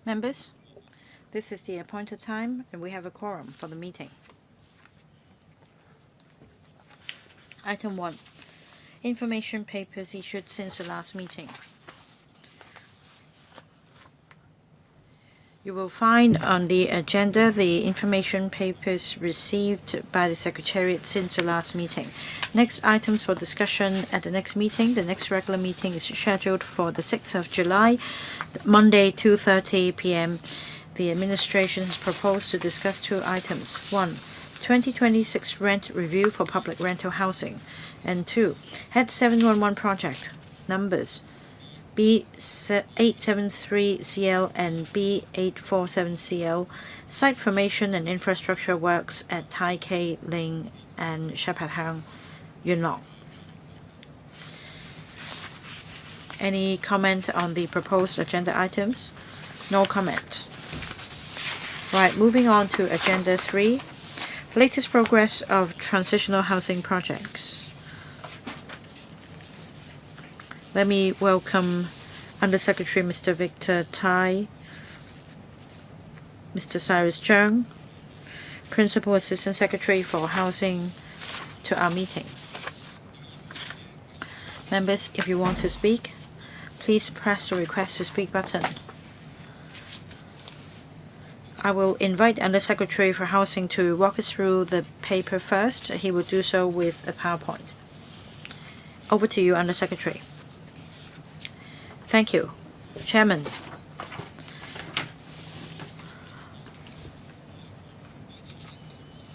Members, this is the appointed time, and we have a quorum for the meeting. Item 1. Information papers issued since the last meeting. You will find on the agenda the information papers received by the Secretariat since the last meeting. Next items for discussion at the next meeting. The next regular meeting is scheduled for the 6th of July, Monday, 2:30 p.m. The administration has proposed to discuss two items. 1. 2026 rent review for public rental housing. And 2. Head 711 project numbers B873CL and B847CL, site formation and infrastructure works at Tai Kei Ling and Shepherd Hang, Yuen Long. Any comment on the proposed agenda items? No comment. Right, moving on to Agenda 3, latest progress of transitional housing projects. Let me welcome Undersecretary Mr. Victor Tai, Mr. Cyrus Cheung, Principal Assistant Secretary for Housing, to our meeting. Members, if you want to speak, please press the Request to Speak button. I will invite Undersecretary for Housing to walk us through the paper first. He will do so with a PowerPoint. Over to you, Undersecretary. Thank you, Chairman.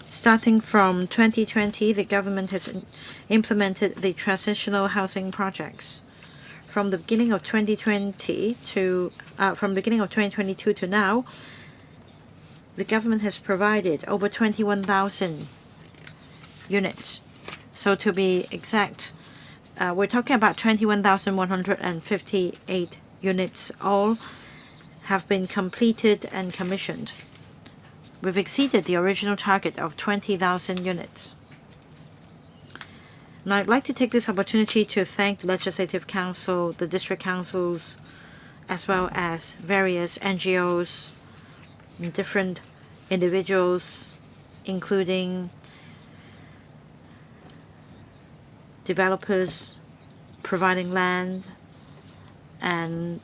Starting from 2020, the government has implemented the transitional housing projects. From the beginning of 2022 to now, the government has provided over 21,000 units. So to be exact, we're talking about 21,158 units. All have been completed and commissioned. We've exceeded the original target of 20,000 units. And I'd like to take this opportunity to thank the Legislative Council, the District Councils, as well as various NGOs and different individuals, including developers providing land and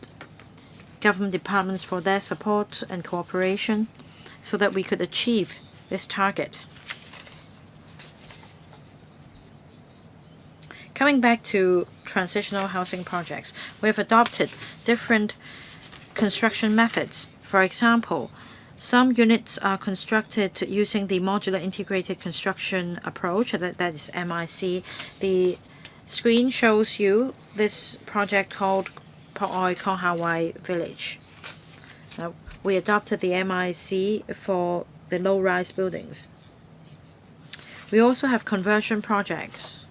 government departments for their support and cooperation so that we could achieve this target. Coming back to transitional housing projects, we have adopted different construction methods. For example, some units are constructed using the modular integrated construction approach, that is MIC. The screen shows you this project called Poi Kong Hawaii Village. Now, we adopted the MIC for the low-rise buildings. We also have conversion projects.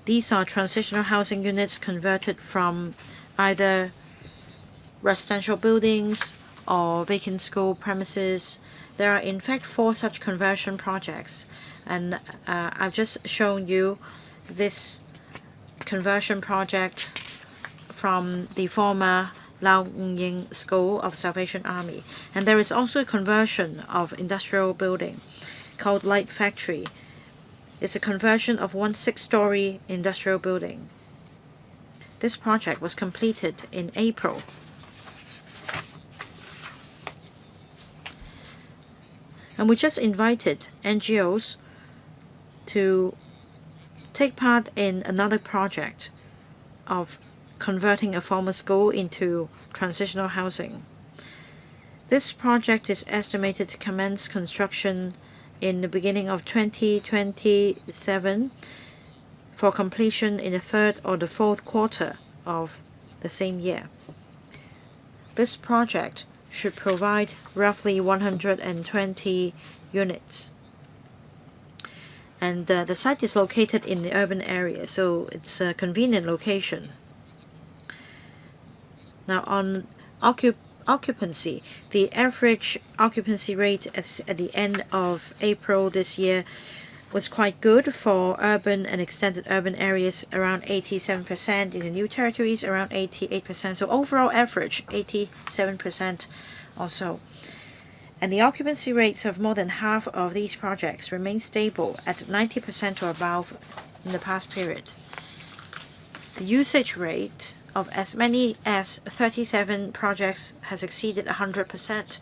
These are transitional housing units converted from either residential buildings or vacant school premises. There are in fact 4 such conversion projects, and I've just shown you this conversion project from the former Lao Ying School of Salvation Army. And there is also a conversion of industrial building called Light Factory. It's a conversion of one 6-story industrial building. This project was completed in April. And we just invited NGOs to take part in another project of converting a former school into transitional housing. This project is estimated to commence construction in the beginning of 2027 for completion in the 3rd or the 4th quarter of the same year. This project should provide roughly 120 units. And the site is located in the urban area, so it's a convenient location. Now, on occupancy, the average occupancy rate at the end of April this year was quite good for urban and extended urban areas, around 87%, in the new territories around 88%. So overall average 87% or so. And the occupancy rates of more than half of these projects remain stable at 90% or above in the past period. The usage rate of as many as 37 projects has exceeded 100%,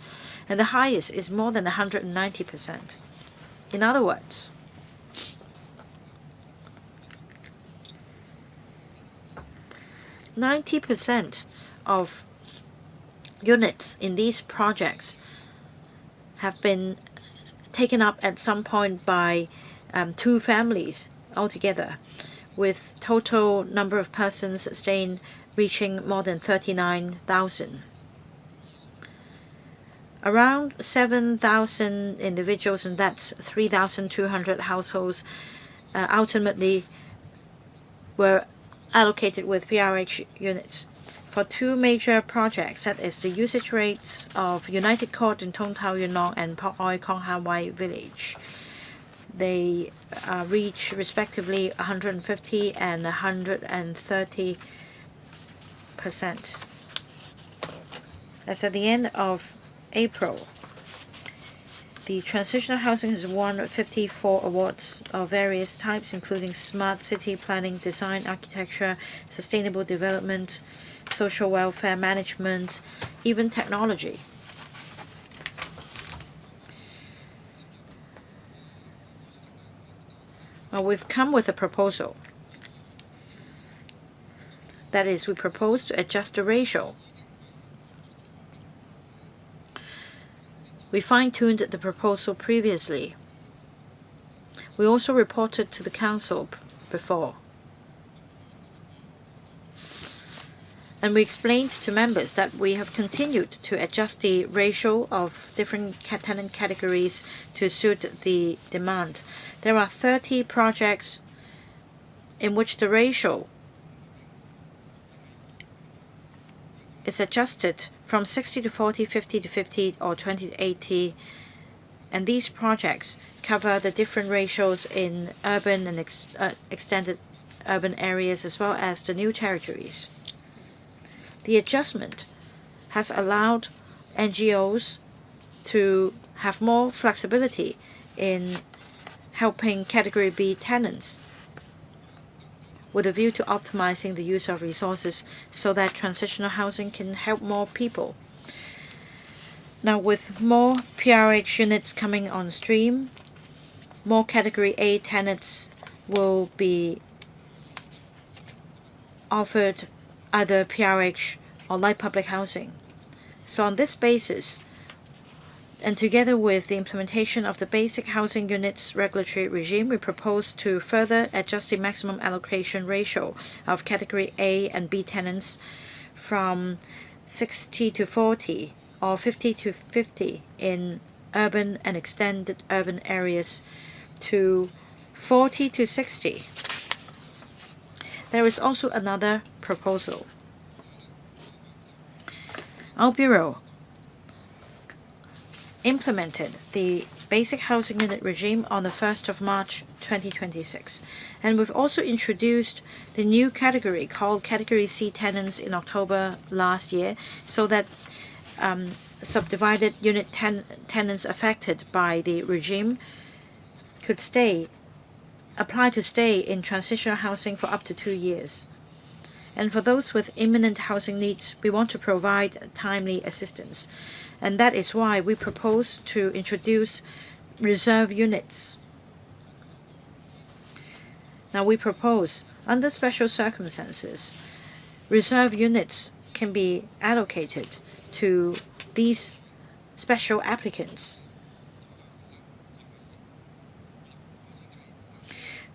and the highest is more than 190%. In other words, 90% of units in these projects have been taken up at some point by two families altogether, with total number of persons staying reaching more than 39,000. Around 7,000 individuals, and that's 3,200 households, ultimately were allocated with PRH units. For two major projects, that is the usage rates of United Court in Tung Tau Yuen Long and Pok Oi Kong Ha Wai Village. They reach respectively 150 and 130%. As at the end of April, the transitional housing has won 54 awards of various types, including smart city planning, design, architecture, sustainable development, social welfare management, even technology. Well, we've come with a proposal. That is, we propose to adjust the ratio. We fine-tuned the proposal previously. We also reported to the Council before. And we explained to members that we have continued to adjust the ratio of different tenant categories to suit the demand. There are 30 projects in which the ratio is adjusted from 60 to 40, 50 to 50, or 20 to 80. And these projects cover the different ratios in urban and extended urban areas, as well as the new territories. The adjustment has allowed NGOs to have more flexibility in helping Category B tenants, with a view to optimizing the use of resources so that transitional housing can help more people. Now, with more PRH units coming on stream, more Category A tenants will be offered either PRH or light public housing. So on this basis, and together with the implementation of the basic housing units regulatory regime, we propose to further adjust the maximum allocation ratio of Category A and B tenants from 60 to 40 or 50 to 50 in urban and extended urban areas to 40 to 60. There is also another proposal. Our Bureau implemented the basic housing unit regime on the 1st of March 2026. And we've also introduced the new category called Category C tenants in October last year, so that subdivided unit tenants affected by the regime could apply to stay in transitional housing for up to 2 years. And for those with imminent housing needs, we want to provide timely assistance. And that is why we propose to introduce reserve units. Now, we propose, under special circumstances, reserve units can be allocated to these special applicants.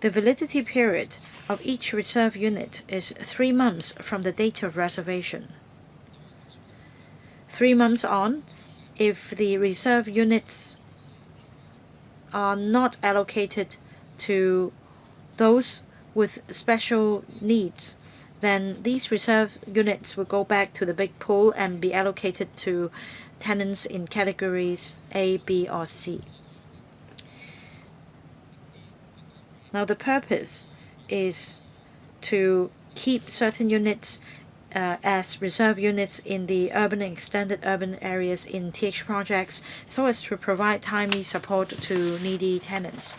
The validity period of each reserve unit is 3 months from the date of reservation. 3 months on, if the reserve units are not allocated to those with special needs, then these reserve units will go back to the big pool and be allocated to tenants in categories A, B, or C. Now the purpose is to keep certain units as reserve units in the urban and extended urban areas in TH projects so as to provide timely support to needy tenants.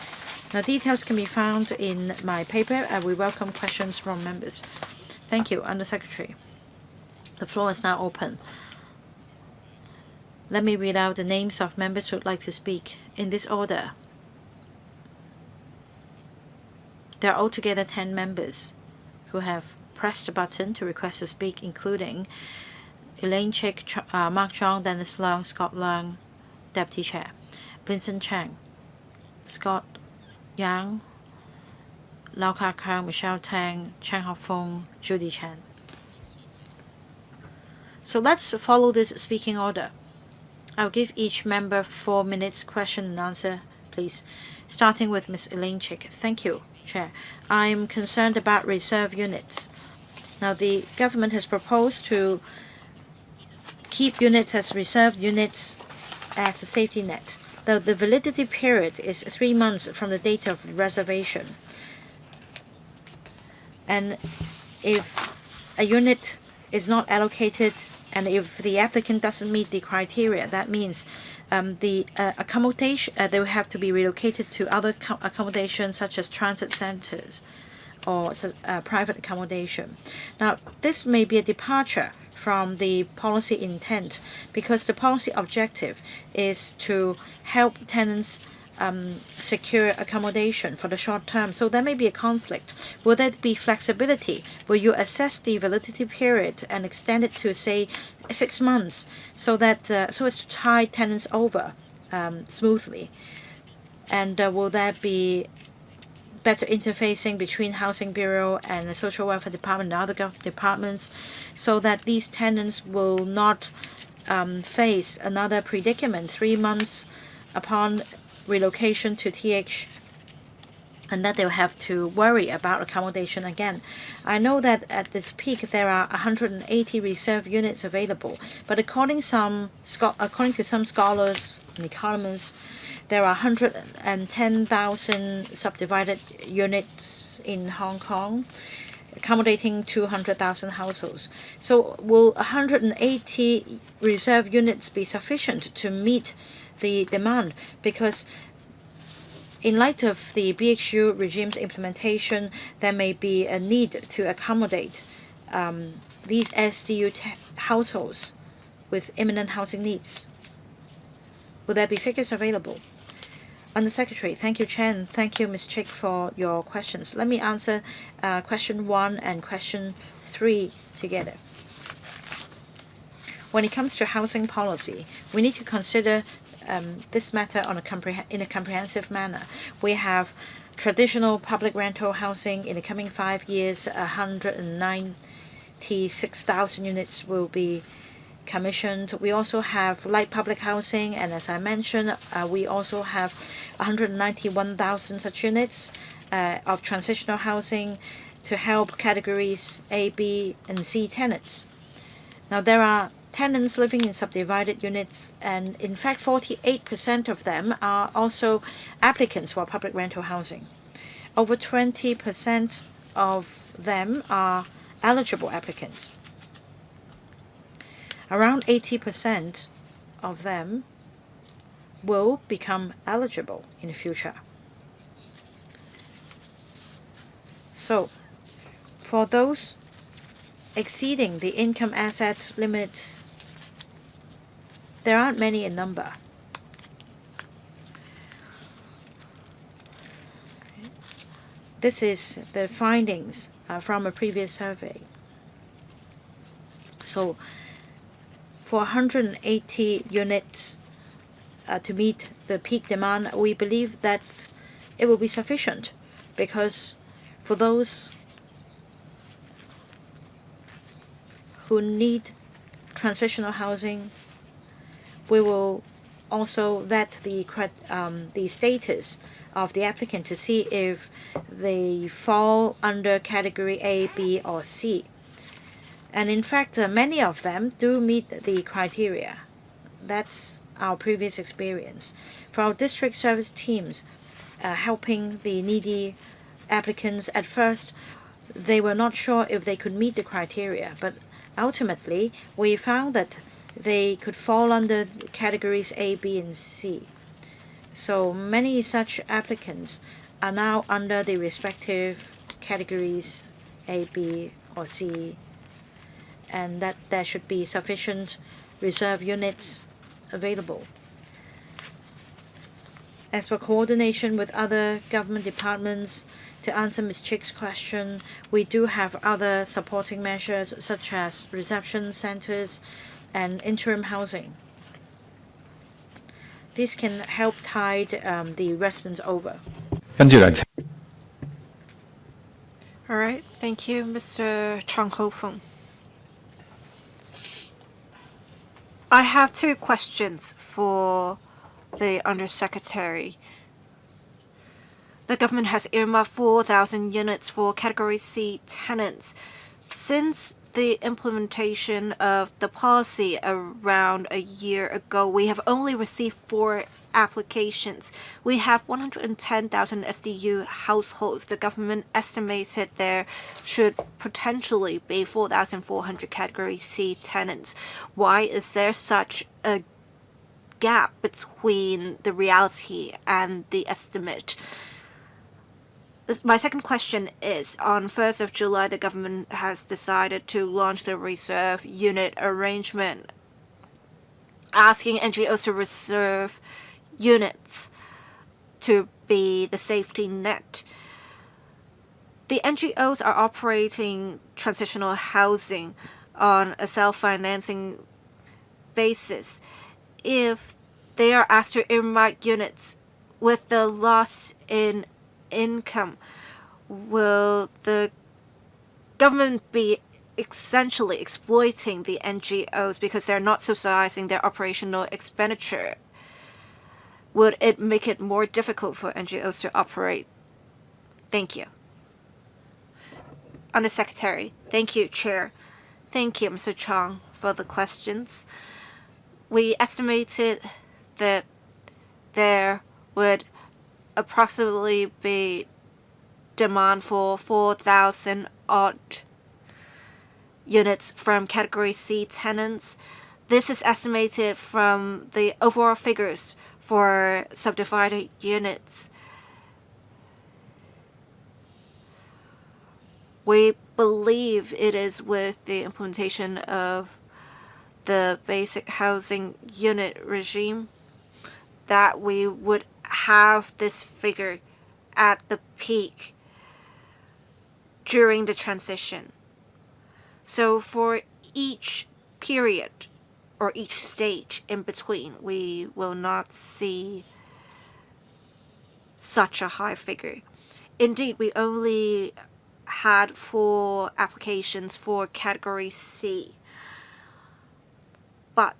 Now details can be found in my paper and we welcome questions from members. Thank you, Undersecretary. The floor is now open. Let me read out the names of members who would like to speak in this order. There are altogether 10 members who have pressed the button to request to speak, including Elaine Chick, Mark Chong, Dennis Leung, Scott Leung, Deputy Chair, Vincent Chang, Scott Yang, Lau Ka Kang, Michelle Tang, Chang Hop Fong, Judy Chan. So let's follow this speaking order. I'll give each member 4 minutes question and answer, please. Starting with Ms. Elaine Chick. Thank you, Chair. I'm concerned about reserve units. Now, the government has proposed to keep units as reserve units as a safety net. The validity period is 3 months from the date of reservation. And if a unit is not allocated and if the applicant doesn't meet the criteria, that means the accommodation they will have to be relocated to other accommodations such as transit centers or private accommodation. Now, this may be a departure from the policy intent because the policy objective is to help tenants secure accommodation for the short term. So there may be a conflict. Will there be flexibility? Will you assess the validity period and extend it to, say, 6 months so that so as to tie tenants over smoothly? And will there be better interfacing between Housing Bureau and the Social Welfare Department and other government departments so that these tenants will not face another predicament 3 months upon relocation to TH and that they'll have to worry about accommodation again. I know that at this peak there are 180 reserve units available, but according to some scholars and economists, there are 110,000 subdivided units in Hong Kong, accommodating 200,000 households. So will 180 reserve units be sufficient to meet the demand? Because in light of the BHU regime's implementation, there may be a need to accommodate these SDU households with imminent housing needs. Will there be figures available? Undersecretary, thank you, Chen. Thank you, Ms. Chick, for your questions. Let me answer question 1 and question 3 together. When it comes to housing policy, we need to consider this matter in a comprehensive manner. We have traditional public rental housing. In the coming 5 years, 196,000 units will be commissioned. We also have light public housing, and as I mentioned, we also have 191,000 such units of transitional housing to help categories A, B, and C tenants. Now, there are tenants living in subdivided units, and in fact 48% of them are also applicants for public rental housing. Over 20% of them are eligible applicants. Around 80% of them will become eligible in the future. So, for those exceeding the income asset limit, there aren't many in number. This is the findings from a previous survey. So, for 180 units to meet the peak demand, we believe that it will be sufficient because for those who need transitional housing, we will also vet the status of the applicant to see if they fall under category A, B, or C. And in fact, many of them do meet the criteria. That's our previous experience. For our district service teams helping the needy applicants at first, they were not sure if they could meet the criteria, but ultimately we found that they could fall under categories A, B, and C. So many such applicants are now under the respective categories A, B, or C, and that there should be sufficient reserve units available. As for coordination with other government departments, to answer Ms. Chick's question, we do have other supporting measures such as reception centers and interim housing. This can help tide the residents over. All right, thank you, Mr. Chang Ho-feng. I have 2 questions for the Undersecretary. The government has earmarked 4,000 units for Category C tenants. Since the implementation of the policy around a year ago, we have only received 4 applications. We have 110,000 SDU households. The government estimated there should potentially be 4,400 Category C tenants. Why is there such a gap between the reality and the estimate? My second question is, on 1st of July, the government has decided to launch the reserve unit arrangement, asking NGOs to reserve units to be the safety net. The NGOs are operating transitional housing on a self-financing basis. If they are asked to earmark units with the loss in income, will the government be essentially exploiting the NGOs because they're not subsidizing their operational expenditure? Would it make it more difficult for NGOs to operate? Thank you. Undersecretary. Thank you, Chair. Thank you, Mr. Chang, for the questions. We estimated that there would approximately be demand for 4,000 odd units from Category C tenants. This is estimated from the overall figures for subdivided units. We believe it is with the implementation of the basic housing unit regime that we would have this figure at the peak during the transition. So for each period or each stage in between, we will not see such a high figure. Indeed, we only had 4 applications for Category C, but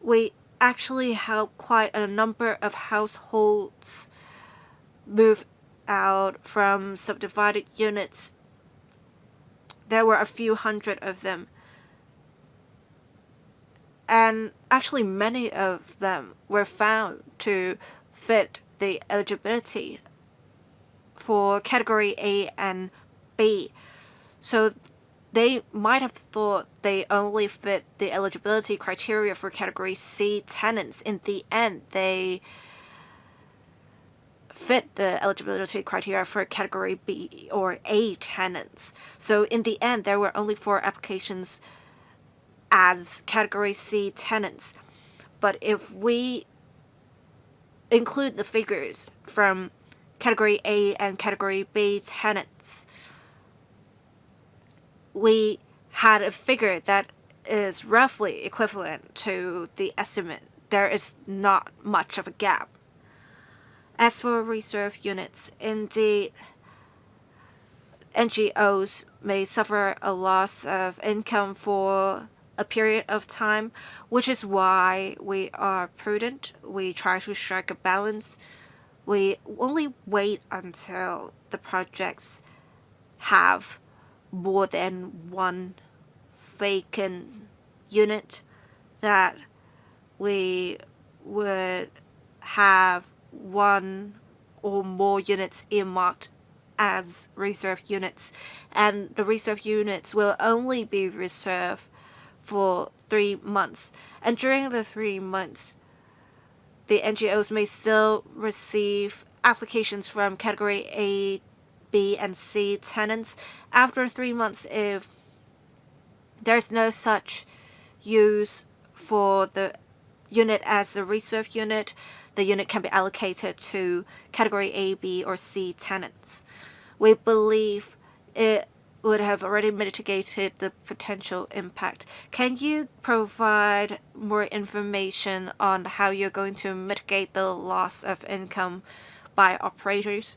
we actually helped quite a number of households move out from subdivided units. There were a few hundred of them, and actually many of them were found to fit the eligibility for Category A and B. So they might have thought they only fit the eligibility criteria for Category C tenants. In the end, they fit the eligibility criteria for Category B or A tenants. So in the end, there were only 4 applications as Category C tenants. But if we include the figures from Category A and Category B tenants, we had a figure that is roughly equivalent to the estimate. There is not much of a gap. As for reserve units, indeed, NGOs may suffer a loss of income for a period of time, which is why we are prudent. We try to strike a balance. We only wait until the projects have more than 1 vacant unit that we would have 1 or more units earmarked as reserve units, and the reserve units will only be reserved for 3 months. And during the 3 months, the NGOs may still receive applications from category A, B, and C tenants. After 3 months, if there's no such use for the unit as a reserve unit, the unit can be allocated to category A, B, or C tenants. We believe it would have already mitigated the potential impact. Can you provide more information on how you're going to mitigate the loss of income by operators?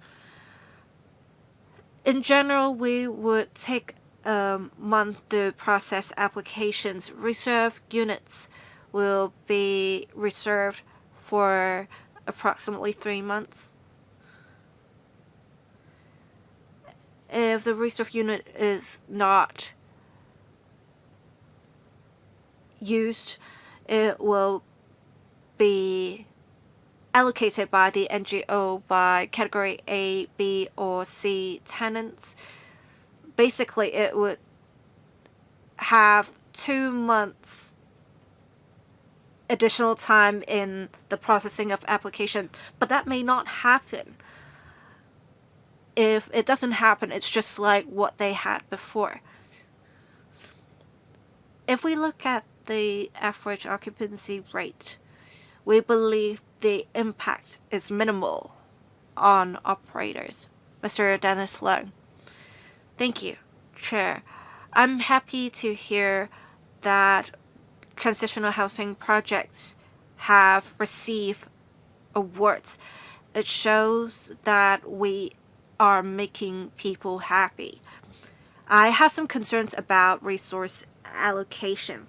In general, we would take a month to process applications. Reserve units will be reserved for approximately 3 months. If the reserve unit is not used, it will be allocated by the NGO by category A, B, or C tenants. Basically, it would have 2 months additional time in the processing of application, but that may not happen. If it doesn't happen, it's just like what they had before. If we look at the average occupancy rate, we believe the impact is minimal on operators. Mr. Dennis Leung. Thank you, Chair. I'm happy to hear that transitional housing projects have received awards. It shows that we are making people happy. I have some concerns about resource allocation.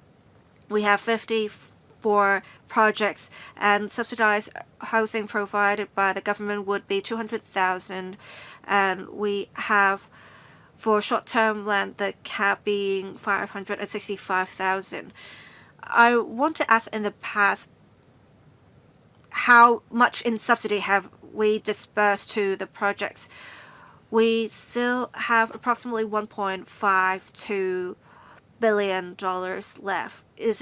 We have 54 projects, and subsidized housing provided by the government would be 200,000, and we have for short-term land the cap being 565,000. I want to ask, in the past, how much in subsidy have we disbursed to the projects? We still have approximately $1.52 billion left. Is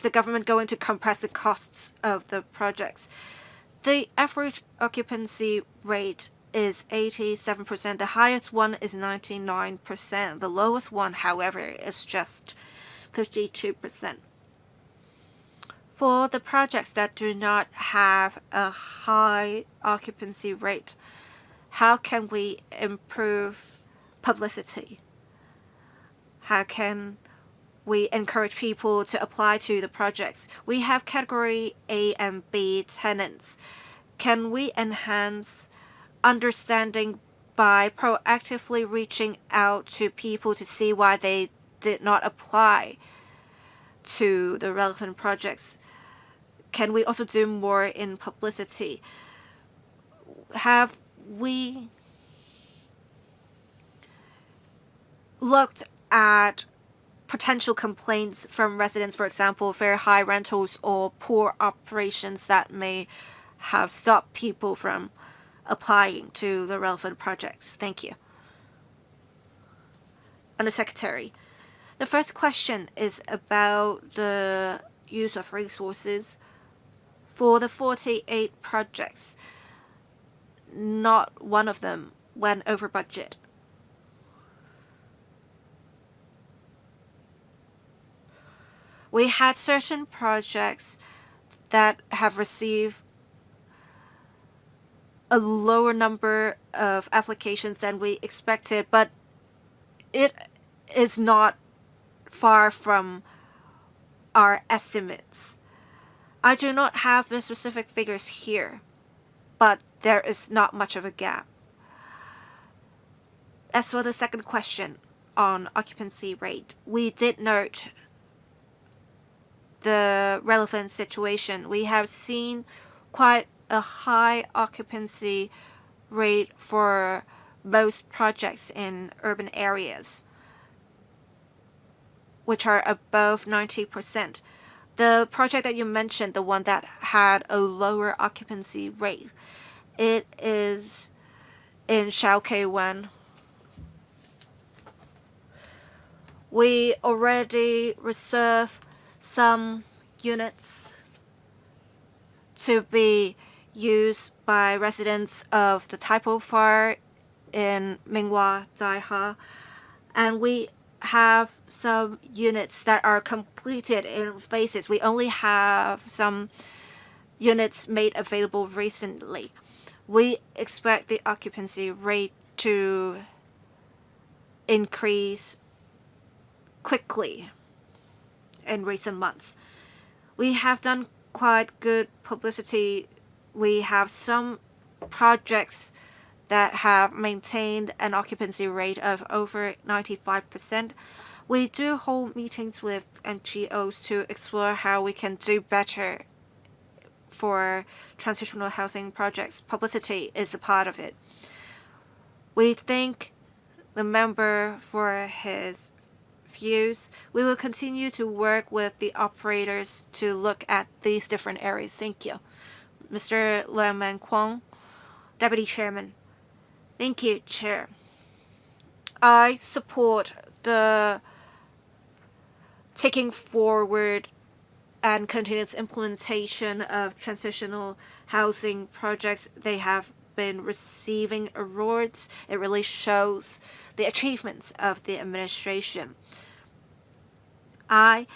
the government going to compress the costs of the projects? The average occupancy rate is 87%. The highest one is 99%. The lowest one, however, is just 52%. For the projects that do not have a high occupancy rate, how can we improve publicity? How can we encourage people to apply to the projects? We have category A and B tenants. Can we enhance understanding by proactively reaching out to people to see why they did not apply to the relevant projects? Can we also do more in publicity? Have we looked at potential complaints from residents, for example, very high rentals or poor operations that may have stopped people from applying to the relevant projects? Thank you. Undersecretary, the first question is about the use of resources. For the 48 projects, not one of them went over budget. We had certain projects that have received a lower number of applications than we expected, but it is not far from our estimates. I do not have the specific figures here, but there is not much of a gap. As for the second question on occupancy rate, we did note the relevant situation. We have seen quite a high occupancy rate for most projects in urban areas, which are above 90%. The project that you mentioned, the one that had a lower occupancy rate, It is in Shaoke-wen. We already reserve some units to be used by residents of the Taipo Far in Minghua, Daiha, and we have some units that are completed in phases. We only have some units made available recently. We expect the occupancy rate to increase quickly in recent months. We have done quite good publicity. We have some projects that have maintained an occupancy rate of over 95%. We do hold meetings with NGOs to explore how we can do better for transitional housing projects. Publicity is a part of it. We thank the member for his views. We will continue to work with the operators to look at these different areas. Thank you. Mr. Leung Kwong, Deputy Chairman. Thank you, Chair. I support the taking forward and continuous implementation of transitional housing projects. They have been receiving awards. It really shows the achievements of the administration. I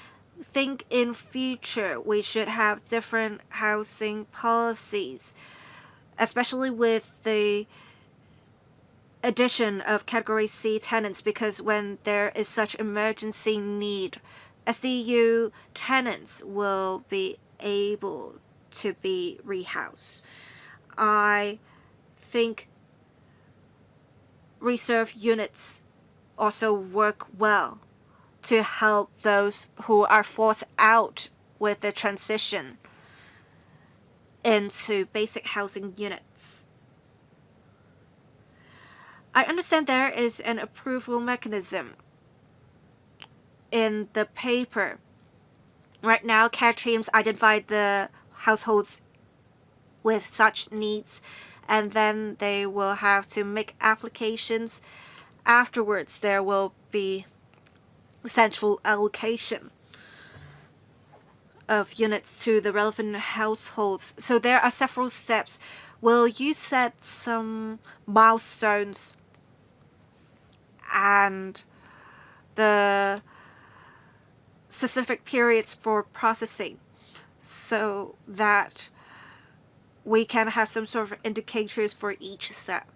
think in future we should have different housing policies, especially with the addition of Category C tenants, because when there is such emergency need, SDU tenants will be able to be rehoused. I think reserve units also work well to help those who are forced out with the transition into basic housing units. I understand there is an approval mechanism in the paper. Right now, care teams identify the households with such needs, and then they will have to make applications. Afterwards, there will be central allocation of units to the relevant households. So there are several steps. Will you set some milestones and the specific periods for processing so that we can have some sort of indicators for each step?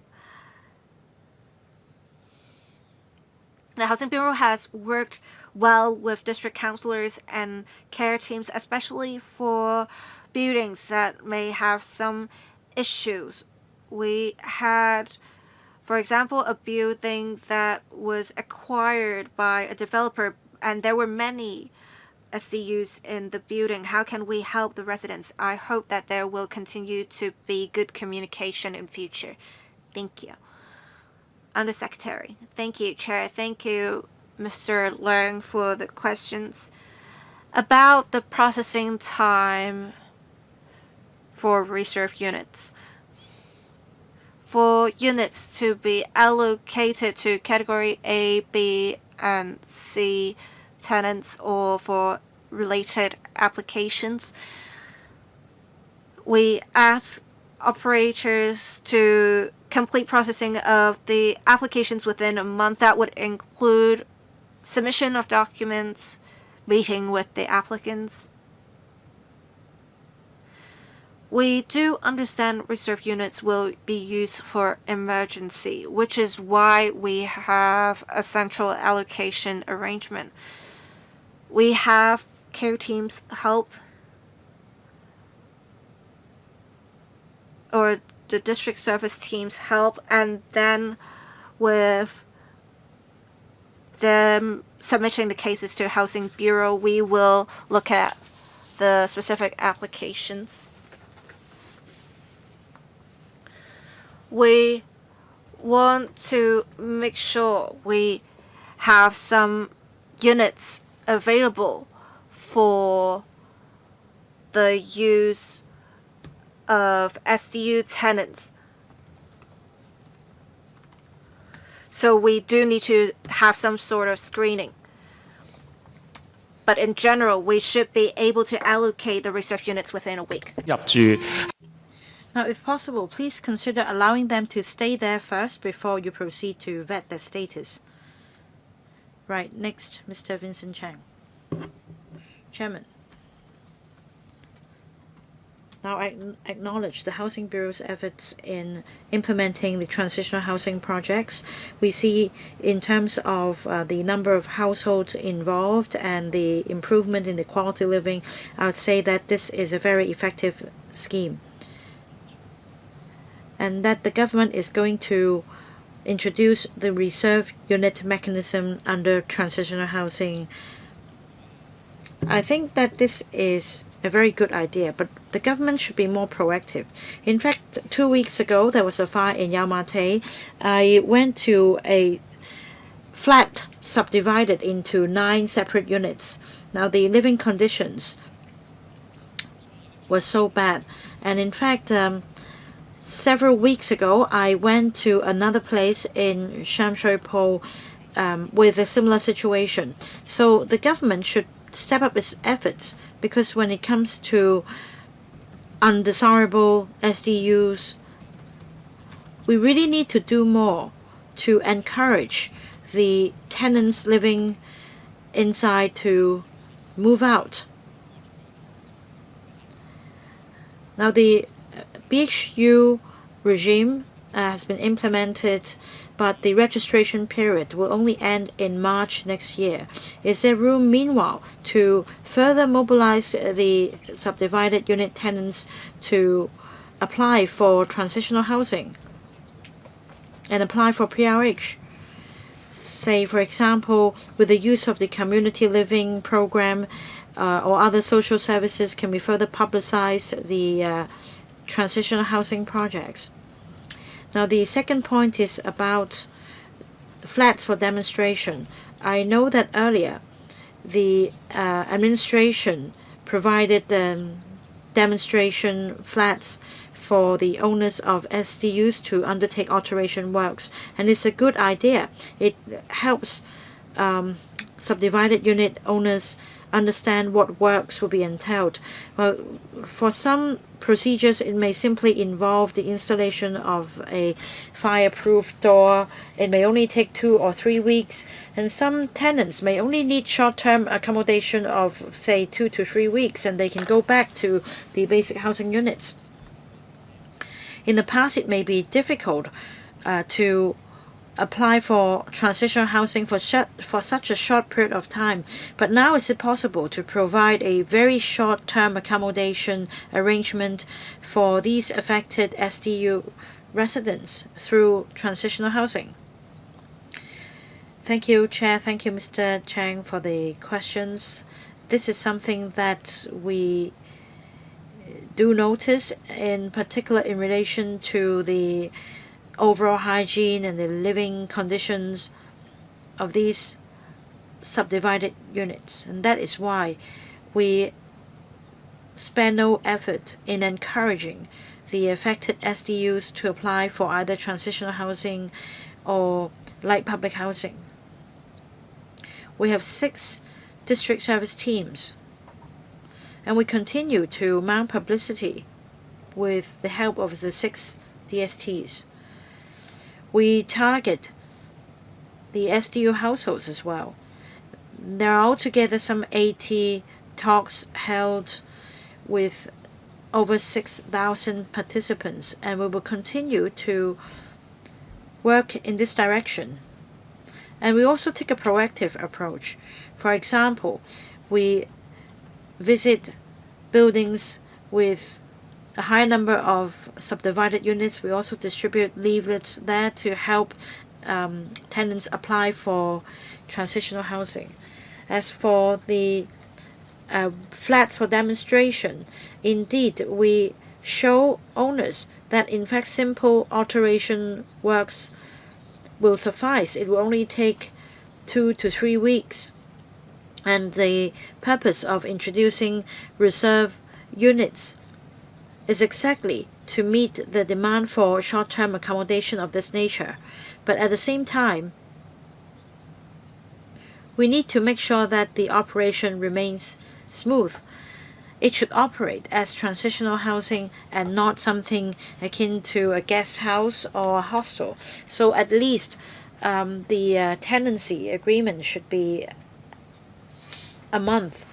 The Housing Bureau has worked well with district councilors and care teams, especially for buildings that may have some issues. We had, for example, a building that was acquired by a developer, and there were many SDUs in the building. How can we help the residents? I hope that there will continue to be good communication in future. Thank you. Undersecretary. Thank you, Chair. Thank you, Mr. Leung, for the questions. About the processing time for reserve units. For units to be allocated to Category A, B, and C tenants or for related applications, we ask operators to complete processing of the applications within a month. That would include submission of documents, meeting with the applicants. We do understand reserve units will be used for emergency, which is why we have a central allocation arrangement. We have care teams help, or the district service teams help, and then with them submitting the cases to Housing Bureau, we will look at the specific applications. We want to make sure we have some units available for the use of SDU tenants So we do need to have some sort of screening. But in general, we should be able to allocate the reserve units within a week. 入住 Now, if possible, please consider allowing them to stay there first before you proceed to vet their status. Right, next, Mr. Vincent Chang. Chairman. Now, I acknowledge the Housing Bureau's efforts in implementing the transitional housing projects. We see in terms of the number of households involved and the improvement in the quality of living, I would say that this is a very effective scheme. And that the government is going to introduce the reserve unit mechanism under transitional housing. I think that this is a very good idea, but the government should be more proactive. In fact, 2 weeks ago, there was a fire in Yau Ma Tei. I went to a flat subdivided into 9 separate units. Now, the living conditions were so bad. And in fact, several weeks ago, I went to another place in Sham Shui Po with a similar situation. So the government should step up its efforts, because when it comes to undesirable SDUs, we really need to do more to encourage the tenants living inside to move out. Now, the BHU regime has been implemented, but the registration period will only end in March next year. Is there room, meanwhile, to further mobilize the subdivided unit tenants to apply for transitional housing and apply for PRH? Say, for example, with the use of the community living program or other social services, can we further publicize the transitional housing projects? Now, the second point is about flats for demonstration. I know that earlier the administration provided demonstration flats for the owners of SDUs to undertake alteration works, and it's a good idea. It helps subdivided unit owners understand what works will be entailed. Well, for some procedures, it may simply involve the installation of a fireproof door. It may only take 2 or 3 weeks, and some tenants may only need short-term accommodation of, say, 2 to 3 weeks, and they can go back to the basic housing units. In the past, it may be difficult to apply for transitional housing for such a short period of time. But now is it possible to provide a very short-term accommodation arrangement for these affected SDU residents through transitional housing? Thank you, Chair. Thank you, Mr. Chang, for the questions. This is something that we do notice, in particular in relation to the overall hygiene and the living conditions of these subdivided units. And that is why we spare no effort in encouraging the affected SDUs to apply for either transitional housing or light public housing. We have 6 district service teams, and we continue to mount publicity with the help of the 6 DSTs. We target the SDU households as well. There are altogether some 80 talks held with over 6,000 participants, and we will continue to work in this direction. And we also take a proactive approach. For example, we visit buildings with a high number of subdivided units. We also distribute leaflets there to help tenants apply for transitional housing. As for the flats for demonstration, indeed, we show owners that in fact simple alteration works will suffice. It will only take 2 to 3 weeks. And the purpose of introducing reserve units is exactly to meet the demand for short-term accommodation of this nature. But at the same time, we need to make sure that the operation remains smooth. It should operate as transitional housing and not something akin to a guest house or a hostel. So at least the tenancy agreement should be a month,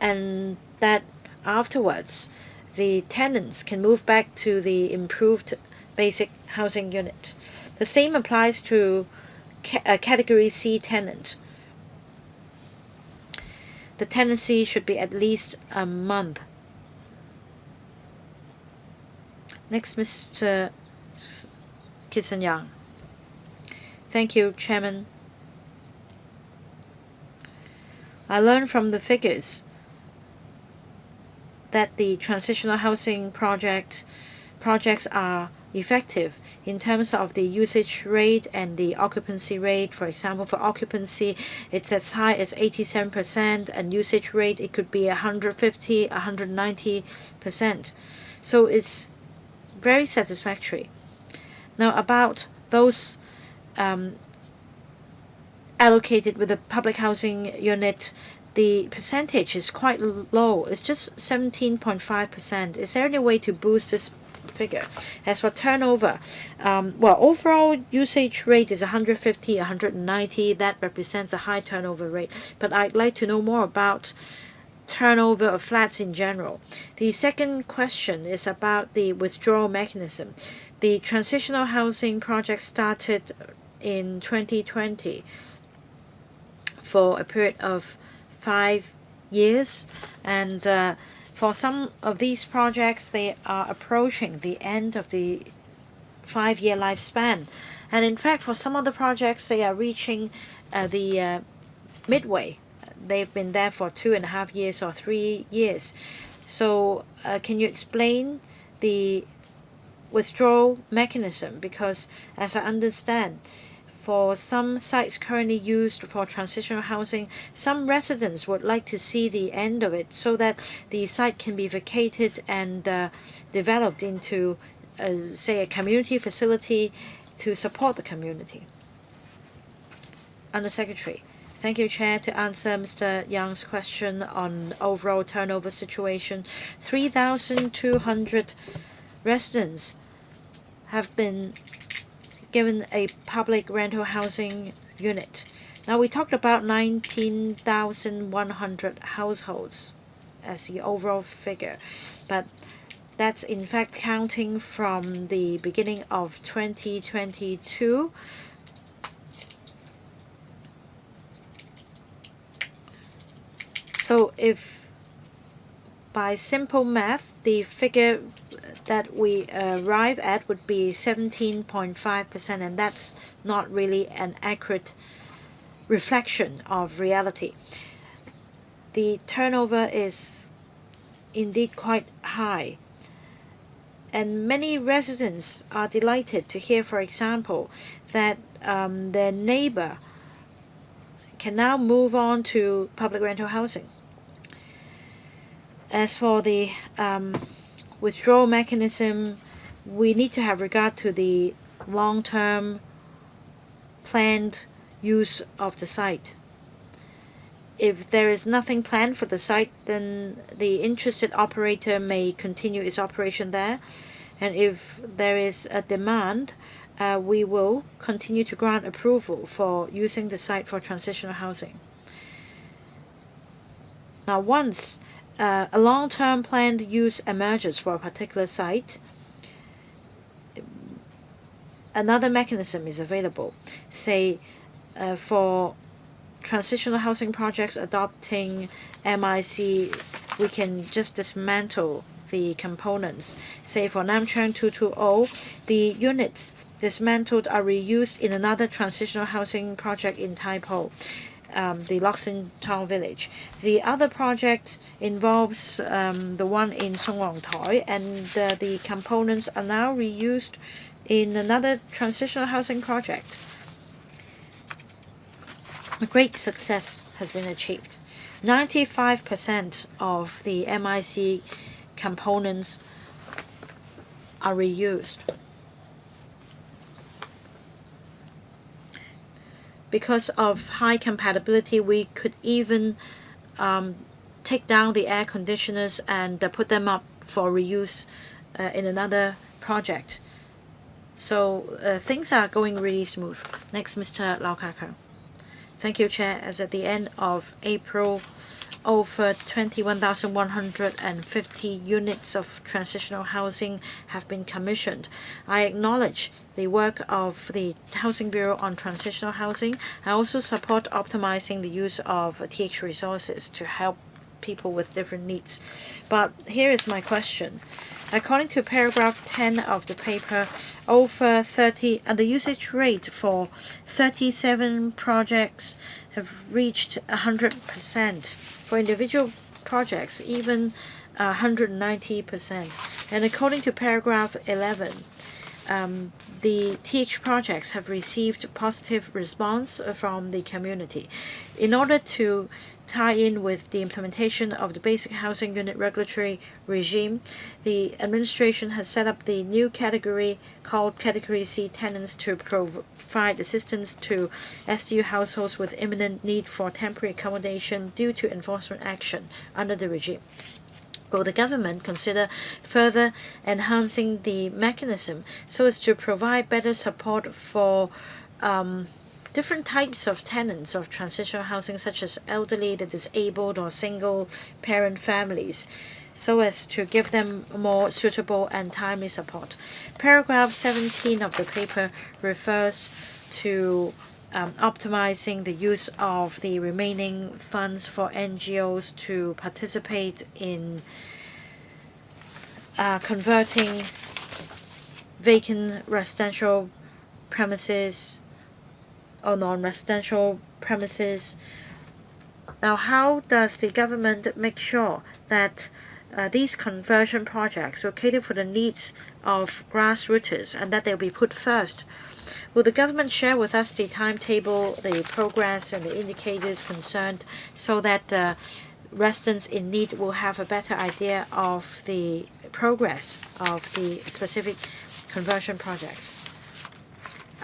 and that afterwards the tenants can move back to the improved basic housing unit. The same applies to a Category C tenant. The tenancy should be at least a month. Next, Mr. Kisanyang. Thank you, Chairman. I learned from the figures that the transitional housing projects are effective in terms of the usage rate and the occupancy rate. For example, for occupancy, it's as high as 87%, and usage rate, it could be 150, 190%. So it's very satisfactory. Now, about those allocated with the public housing unit, the percentage is quite low. It's just 17.5%. Is there any way to boost this figure? As for turnover, overall usage rate is 150, 190. That represents a high turnover rate. But I'd like to know more about turnover of flats in general. The second question is about the withdrawal mechanism. The transitional housing project started in 2020 for a period of 5 years, and for some of these projects, they are approaching the end of the 5-year lifespan. And in fact, for some of the projects, they are reaching the midway. They've been there for 2.5 years or 3 years. So can you explain the withdrawal mechanism? Because as I understand, for some sites currently used for transitional housing, some residents would like to see the end of it so that the site can be vacated and developed into, say, a community facility to support the community. Undersecretary. Thank you, Chair. To answer Mr. Yang's question on overall turnover situation, 3,200 residents have been given a public rental housing unit. Now, we talked about 19,100 households as the overall figure, but that's in fact counting from the beginning of 2022. So if by simple math, the figure that we arrive at would be 17.5%, and that's not really an accurate reflection of reality. The turnover is indeed quite high, and many residents are delighted to hear, for example, that their neighbor can now move on to public rental housing. As for the withdrawal mechanism, we need to have regard to the long-term planned use of the site. If there is nothing planned for the site, then the interested operator may continue its operation there. And if there is a demand, we will continue to grant approval for using the site for transitional housing. Now, once a long-term planned use emerges for a particular site, another mechanism is available. Say, for transitional housing projects adopting MIC, we can just dismantle the components. Say for Nam Chang 220, the units dismantled are reused in another transitional housing project in Tai Po, the Loxin Town Village. The other project involves the one in Song Wong Toi, and the components are now reused in another transitional housing project. A great success has been achieved. 95% of the MIC components are reused. Because of high compatibility, we could even take down the air conditioners and put them up for reuse in another project. So things are going really smooth. Next, Mr. Lau Kaka. Thank you, Chair. As at the end of April, over 21,150 units of transitional housing have been commissioned. I acknowledge the work of the Housing Bureau on transitional housing. I also support optimizing the use of TH resources to help people with different needs. But here is my question. According to paragraph 10 of the paper, the usage rate for 37 projects have reached 100%. For individual projects, even 190%. And according to paragraph 11, the TH projects have received positive response from the community. In order to tie in with the implementation of the basic housing unit regulatory regime, the administration has set up the new category called Category C tenants to provide assistance to SDU households with imminent need for temporary accommodation due to enforcement action under the regime. Will the government consider further enhancing the mechanism so as to provide better support for different types of tenants of transitional housing, such as elderly, the disabled, or single parent families, so as to give them more suitable and timely support? Paragraph 17 of the paper refers to optimizing the use of the remaining funds for NGOs to participate in converting vacant residential premises or non-residential premises. Now, how does the government make sure that these conversion projects will cater for the needs of grassrooters and that they'll be put first? Will the government share with us the timetable, the progress, and the indicators concerned so that residents in need will have a better idea of the progress of the specific conversion projects?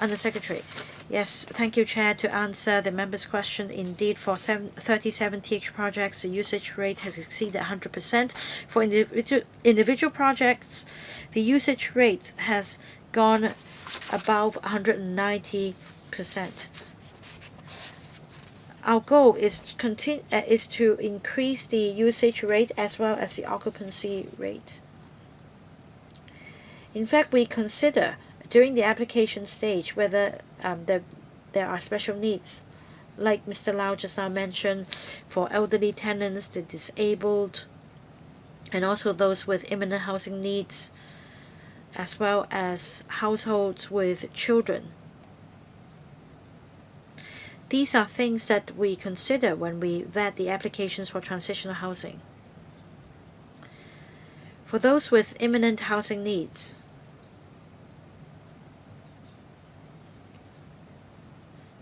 Under Secretary. Yes, thank you, Chair. To answer the member's question, indeed, for 37 TH projects, the usage rate has exceeded 100%. For individual projects, the usage rate has gone above 190%. Our goal is to increase the usage rate as well as the occupancy rate. In fact, we consider during the application stage whether there are special needs, like Mr. Lau just now mentioned, for elderly tenants, the disabled, and also those with imminent housing needs, as well as households with children. These are things that we consider when we vet the applications for transitional housing. For those with imminent housing needs,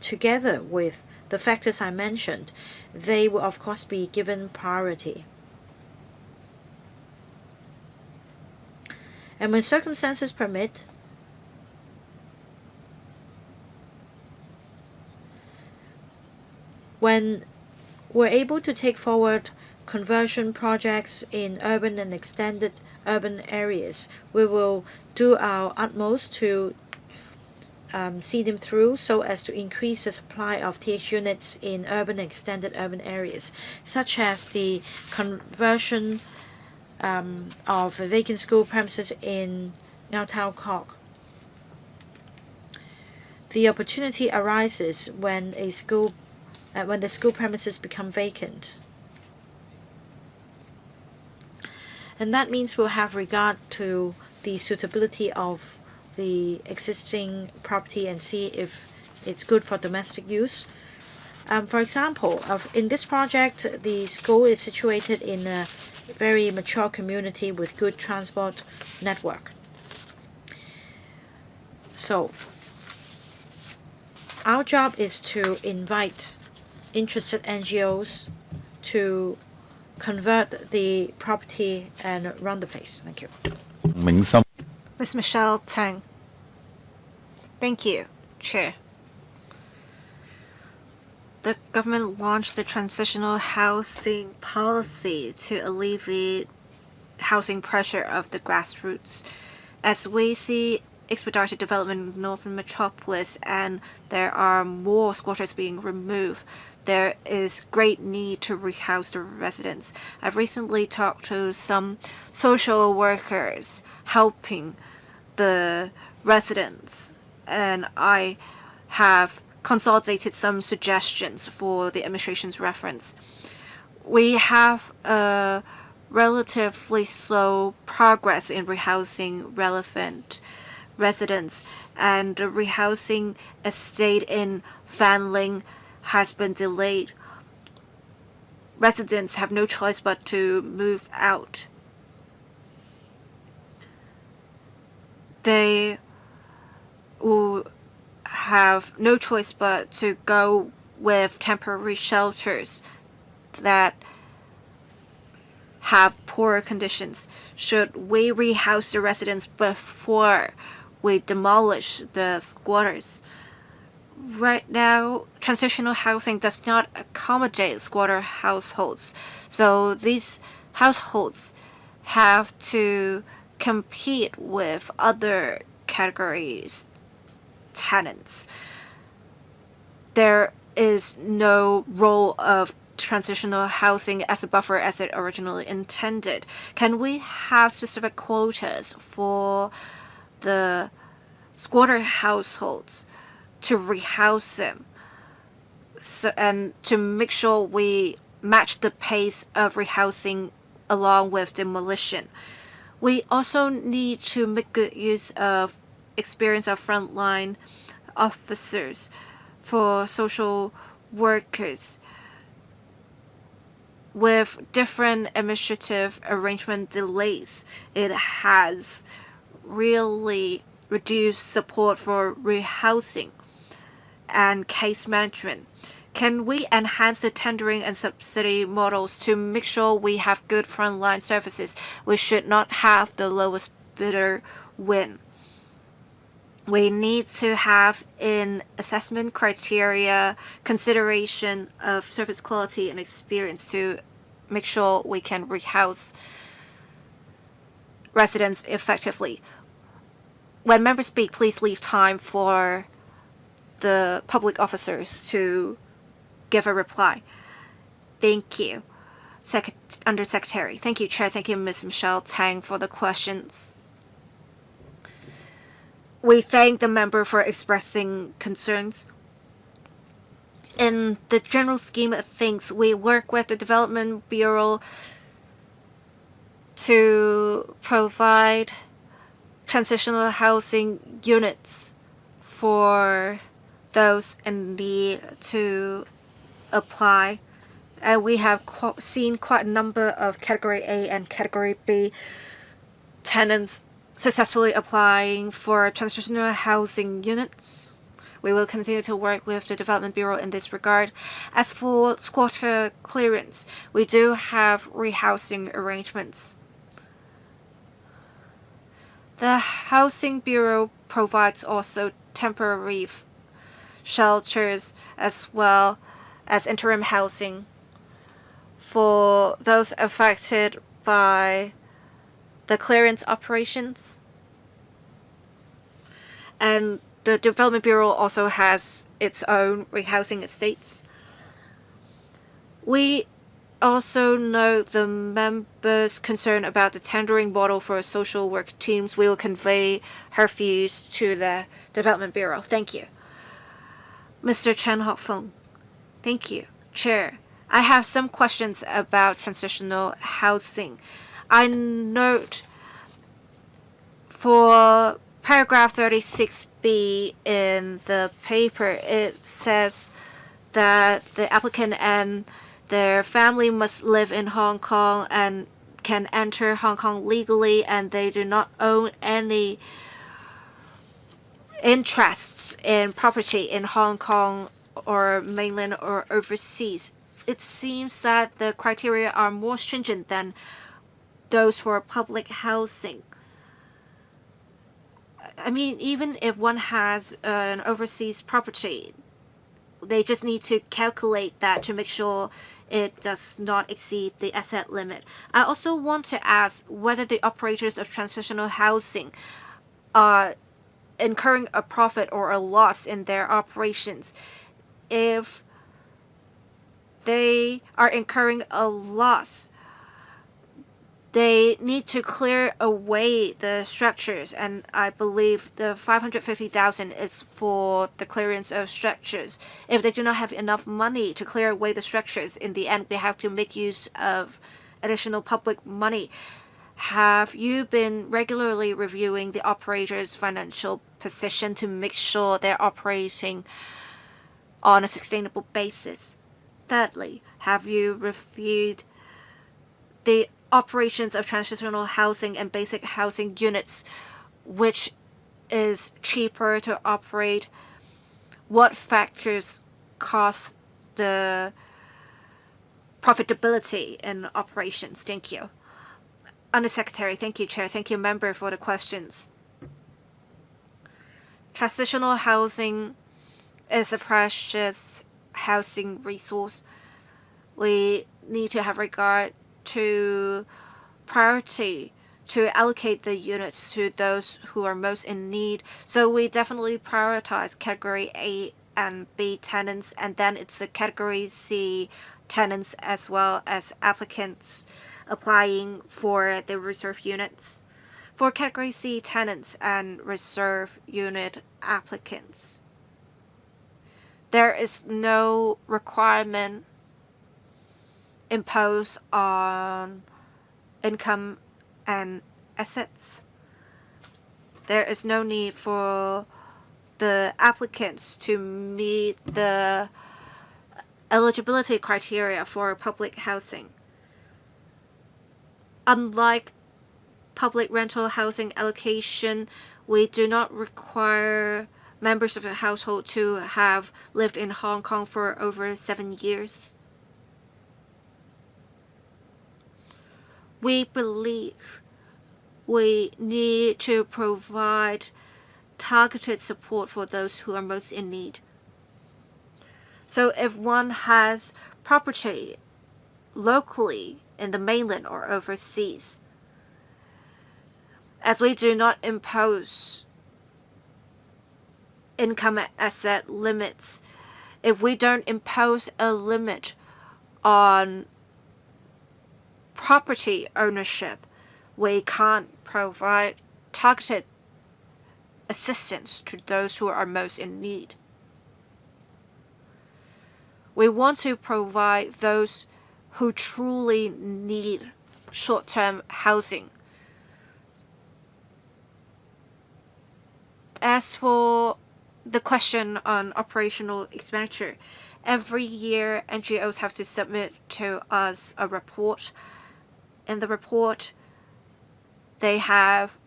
together with the factors I mentioned, they will of course be given priority. And when circumstances permit, when we're able to take forward conversion projects in urban and extended urban areas, we will do our utmost to see them through so as to increase the supply of TH units in urban and extended urban areas, such as the conversion of vacant school premises in Ngau Tau Kok. The opportunity arises when the school premises become vacant. And that means we'll have regard to the suitability of the existing property and see if it's good for domestic use. For example, in this project, the school is situated in a very mature community with good transport network. So, our job is to invite interested NGOs to convert the property and run the place. Thank you. Ms. Michelle Tang. Thank you, Chair. The government launched the transitional housing policy to alleviate housing pressure of the grassroots. As we see expedited development in Northern Metropolis and there are more squatters being removed, there is great need to rehouse the residents. I've recently talked to some social workers helping the residents, and I have consolidated some suggestions for the administration's reference. We have a relatively slow progress in rehousing relevant residents, and the rehousing estate in Fanling has been delayed. Residents have no choice but to move out. They will have no choice but to go with temporary shelters that have poorer conditions. Should we rehouse the residents before we demolish the squatters? Right now, transitional housing does not accommodate squatter households, so these households have to compete with other categories tenants. There is no role of transitional housing as a buffer as it originally intended. Can we have specific quotas for the squatter households to rehouse them, and to make sure we match the pace of rehousing along with demolition? We also need to make good use of experience of frontline officers for social workers. With different administrative arrangement delays, it has really reduced support for rehousing and case management. Can we enhance the tendering and subsidy models to make sure we have good frontline services? We should not have the lowest bidder win. We need to have in assessment criteria consideration of service quality and experience to make sure we can rehouse residents effectively. When members speak, please leave time for the public officers to give a reply. Thank you, Undersecretary. Thank you, Chair. Thank you, Ms. Michelle Tang, for the questions. We thank the member for expressing concerns. In the general scheme of things, we work with the Development Bureau to provide transitional housing units for those in need to apply. And we have seen quite a number of Category A and Category B tenants successfully applying for transitional housing units. We will continue to work with the Development Bureau in this regard. As for squatter clearance, we do have rehousing arrangements. The Housing Bureau provides also temporary shelters as well as interim housing for those affected by the clearance operations. And the Development Bureau also has its own rehousing estates. We also know the members' concern about the tendering model for social work teams. We will convey her views to the Development Bureau. Thank you. Mr. Chen Hopfeng. Thank you, Chair. I have some questions about transitional housing. I note for paragraph 36B in the paper, it says that the applicant and their family must live in Hong Kong and can enter Hong Kong legally, and they do not own any interests in property in Hong Kong or mainland or overseas. It seems that the criteria are more stringent than those for public housing. I mean, even if one has an overseas property, they just need to calculate that to make sure it does not exceed the asset limit. I also want to ask whether the operators of transitional housing are incurring a profit or a loss in their operations. If they are incurring a loss, they need to clear away the structures, and I believe the 550,000 is for the clearance of structures. If they do not have enough money to clear away the structures, in the end, we have to make use of additional public money. Have you been regularly reviewing the operator's financial position to make sure they're operating on a sustainable basis? Thirdly, have you reviewed the operations of transitional housing and basic housing units, which is cheaper to operate? What factors cause the profitability in operations? Thank you. Undersecretary, thank you, Chair. Thank you, Member, for the questions. Transitional housing is a precious housing resource. We need to have regard to priority to allocate the units to those who are most in need. So we definitely prioritize category A and B tenants, and then it's the category C tenants as well as applicants applying for the reserve units. For category C tenants and reserve unit applicants, there is no requirement imposed on income and assets. There is no need for the applicants to meet the eligibility criteria for public housing. Unlike public rental housing allocation, we do not require members of the household to have lived in Hong Kong for over 7 years. We believe we need to provide targeted support for those who are most in need. So if one has property locally in the mainland or overseas, as we do not impose income and asset limits, if we don't impose a limit on property ownership, we can't provide targeted assistance to those who are most in need. We want to provide those who truly need short-term housing. As for the question on operational expenditure, every year NGOs have to submit to us a report. In the report, they have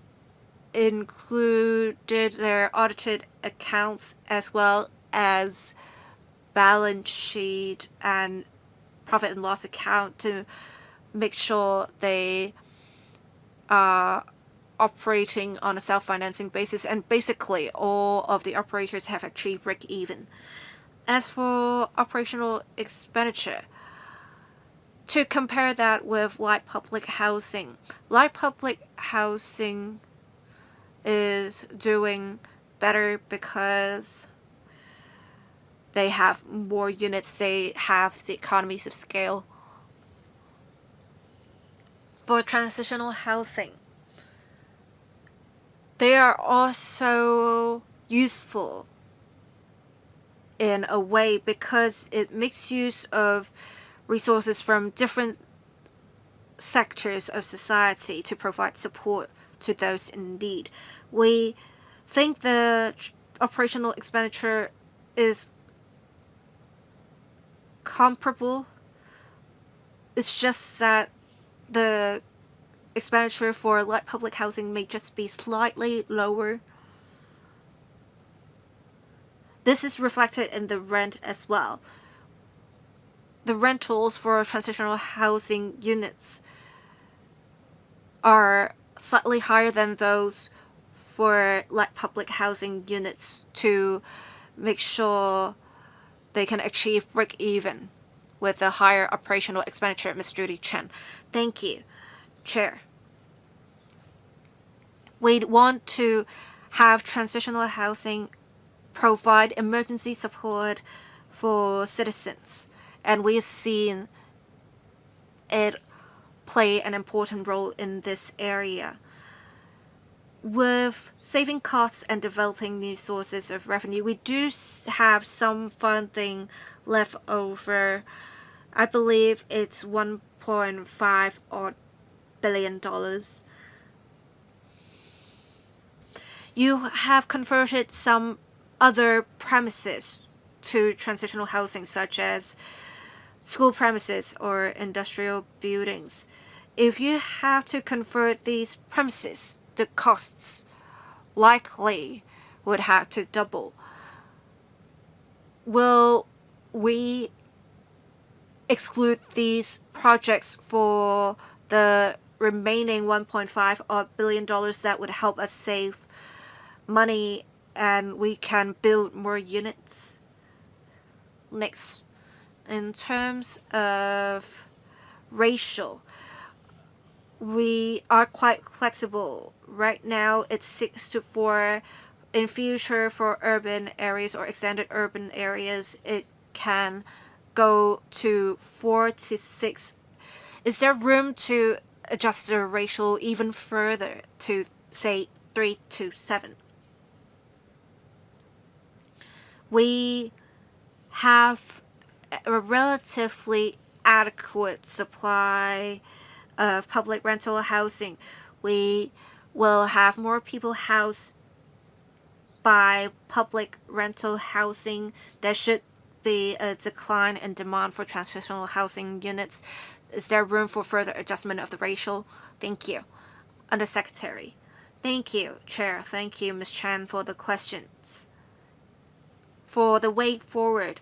included their audited accounts as well as balance sheet and profit and loss account to make sure they are operating on a self-financing basis, and basically all of the operators have achieved break-even. As for operational expenditure, to compare that with light public housing is doing better because they have more units, they have the economies of scale. For transitional housing, they are also useful in a way because it makes use of resources from different sectors of society to provide support to those in need. We think the operational expenditure is comparable. It's just that the expenditure for light public housing may just be slightly lower. This is reflected in the rent as well. The rentals for transitional housing units are slightly higher than those for like public housing units to make sure they can achieve break even with a higher operational expenditure, Ms. Judy Chen. Thank you, Chair. We want to have transitional housing provide emergency support for citizens, and we've seen it play an important role in this area. With saving costs and developing new sources of revenue, we do have some funding left over. I believe it's $1.5 odd billion. You have converted some other premises to transitional housing, such as school premises or industrial buildings. If you have to convert these premises, the costs likely would have to double. Will we exclude these projects for the remaining $1.5 billion that would help us save money and we can build more units? Next, in terms of ratio, we are quite flexible. Right now, it's 6:4. In future, for urban areas or extended urban areas, it can go to 4:6. Is there room to adjust the ratio even further to, say, 3:7? We have a relatively adequate supply of public rental housing. We will have more people housed by public rental housing. There should be a decline in demand for transitional housing units. Is there room for further adjustment of the ratio? Thank you. Undersecretary. Thank you, Chair. Thank you, Ms. Chan, for the questions. For the way forward,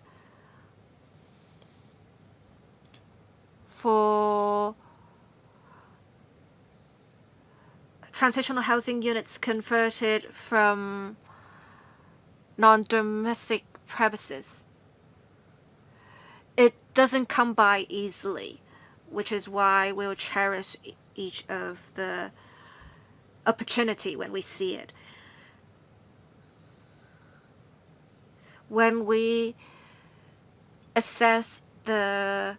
for transitional housing units converted from non-domestic premises, it doesn't come by easily, which is why we'll cherish each of the opportunity when we see it. When we assess the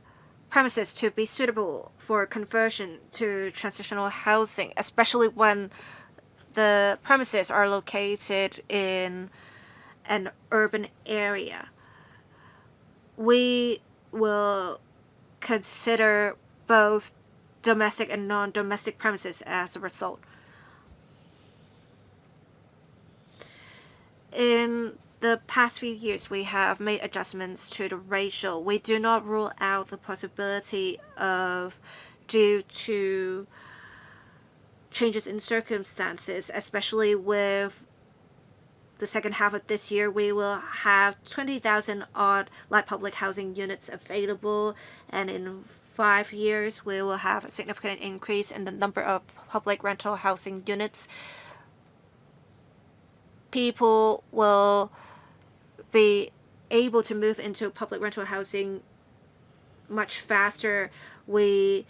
premises to be suitable for conversion to transitional housing, especially when the premises are located in an urban area, we will consider both domestic and non-domestic premises as a result. In the past few years, we have made adjustments to the ratio. We do not rule out the possibility of, due to changes in circumstances, especially with the second half of this year, we will have 20,000 odd light public housing units available, and in 5 years, we will have a significant increase in the number of public rental housing units. People will be able to move into public rental housing much faster. We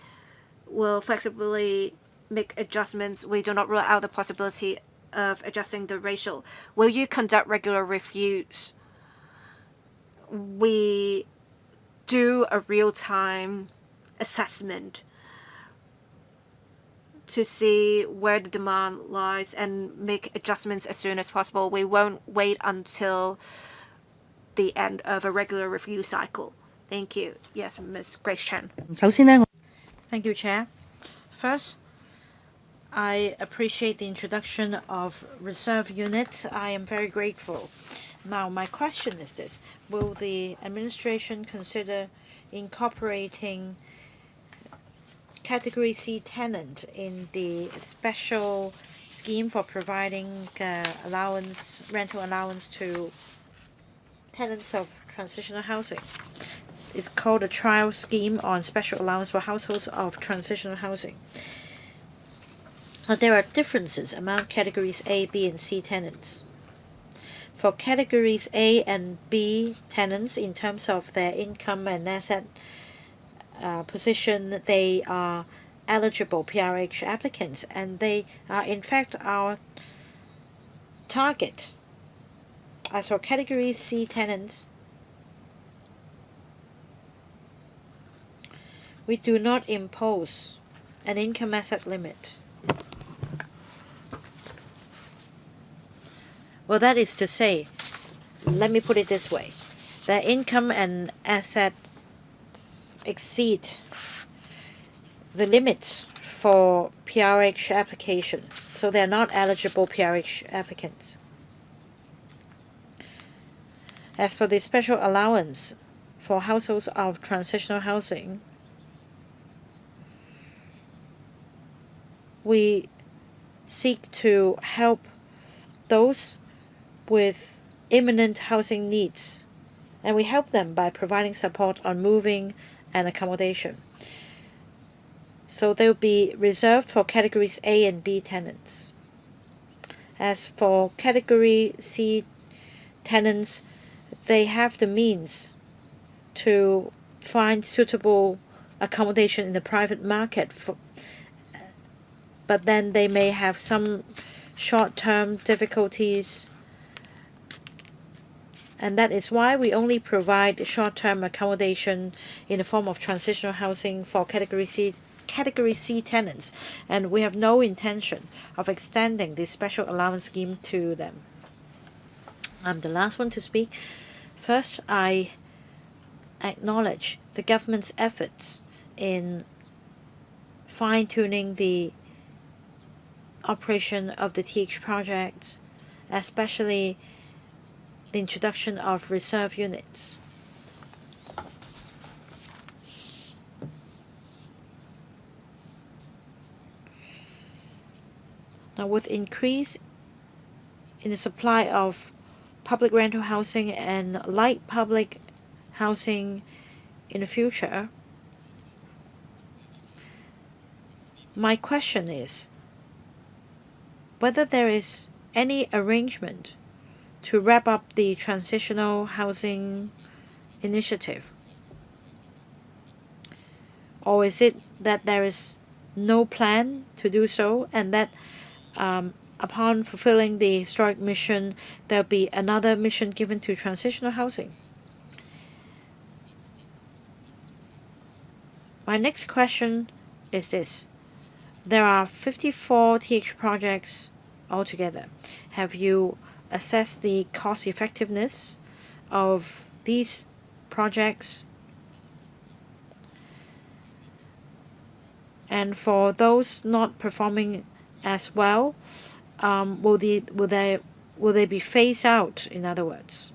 will flexibly make adjustments. We do not rule out the possibility of adjusting the ratio. Will you conduct regular reviews? We do a real-time assessment to see where the demand lies and make adjustments as soon as possible. We won't wait until the end of a regular review cycle. Thank you. Yes, Ms. Grace Chen. Thank you, Chair. First, I appreciate the introduction of reserve units. I am very grateful. Now, my question is this. Will the administration consider incorporating Category C tenant in the special scheme for providing rental allowance to tenants of transitional housing? It's called a trial scheme on special allowance for households of transitional housing. But there are differences among categories A, B, and C tenants. For categories A and B tenants, in terms of their income and asset position, they are eligible PRH applicants, and they are in fact our target. As for category C tenants, we do not impose an income asset limit. Well, that is to say, let me put it this way. Their income and assets exceed the limits for PRH application, so they're not eligible PRH applicants. As for the special allowance for households of transitional housing, we seek to help those with imminent housing needs, and we help them by providing support on moving and accommodation. So they will be reserved for categories A and B tenants. As for category C tenants, they have the means to find suitable accommodation in the private market, but then they may have some short-term difficulties, and that is why we only provide short-term accommodation in the form of transitional housing for category C tenants, and we have no intention of extending this special allowance scheme to them. I'm the last one to speak. First, I acknowledge the government's efforts in fine-tuning the operation of the TH projects, especially the introduction of reserve units. Now, with increase in the supply of public rental housing and light public housing in the future, my question is whether there is any arrangement to wrap up the transitional housing initiative, or is it that there is no plan to do so, and that upon fulfilling the historic mission, there'll be another mission given to transitional housing? My next question is this. There are 54 TH projects altogether. Have you assessed the cost effectiveness of these projects? And for those not performing as well, will they be phased out, in other words?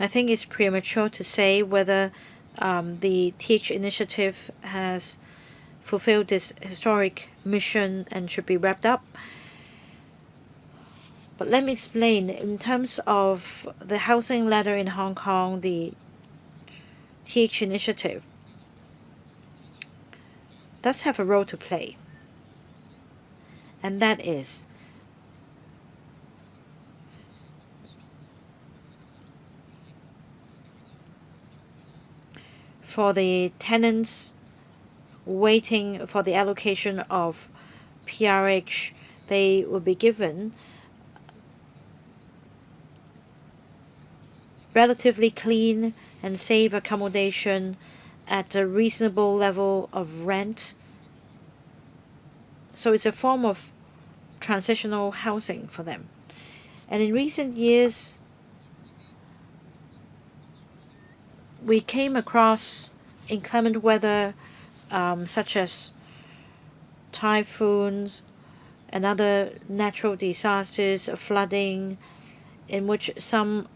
I think it's premature to say whether the TH initiative has fulfilled this historic mission and should be wrapped up. But let me explain. In terms of the housing ladder in Hong Kong, the TH initiative does have a role to play, and that is for the tenants waiting for the allocation of PRH, they will be given relatively clean and safe accommodation at a reasonable level of rent. So it's a form of transitional housing for them. And in recent years, we came across inclement weather such as typhoons and other natural disasters, flooding, in which some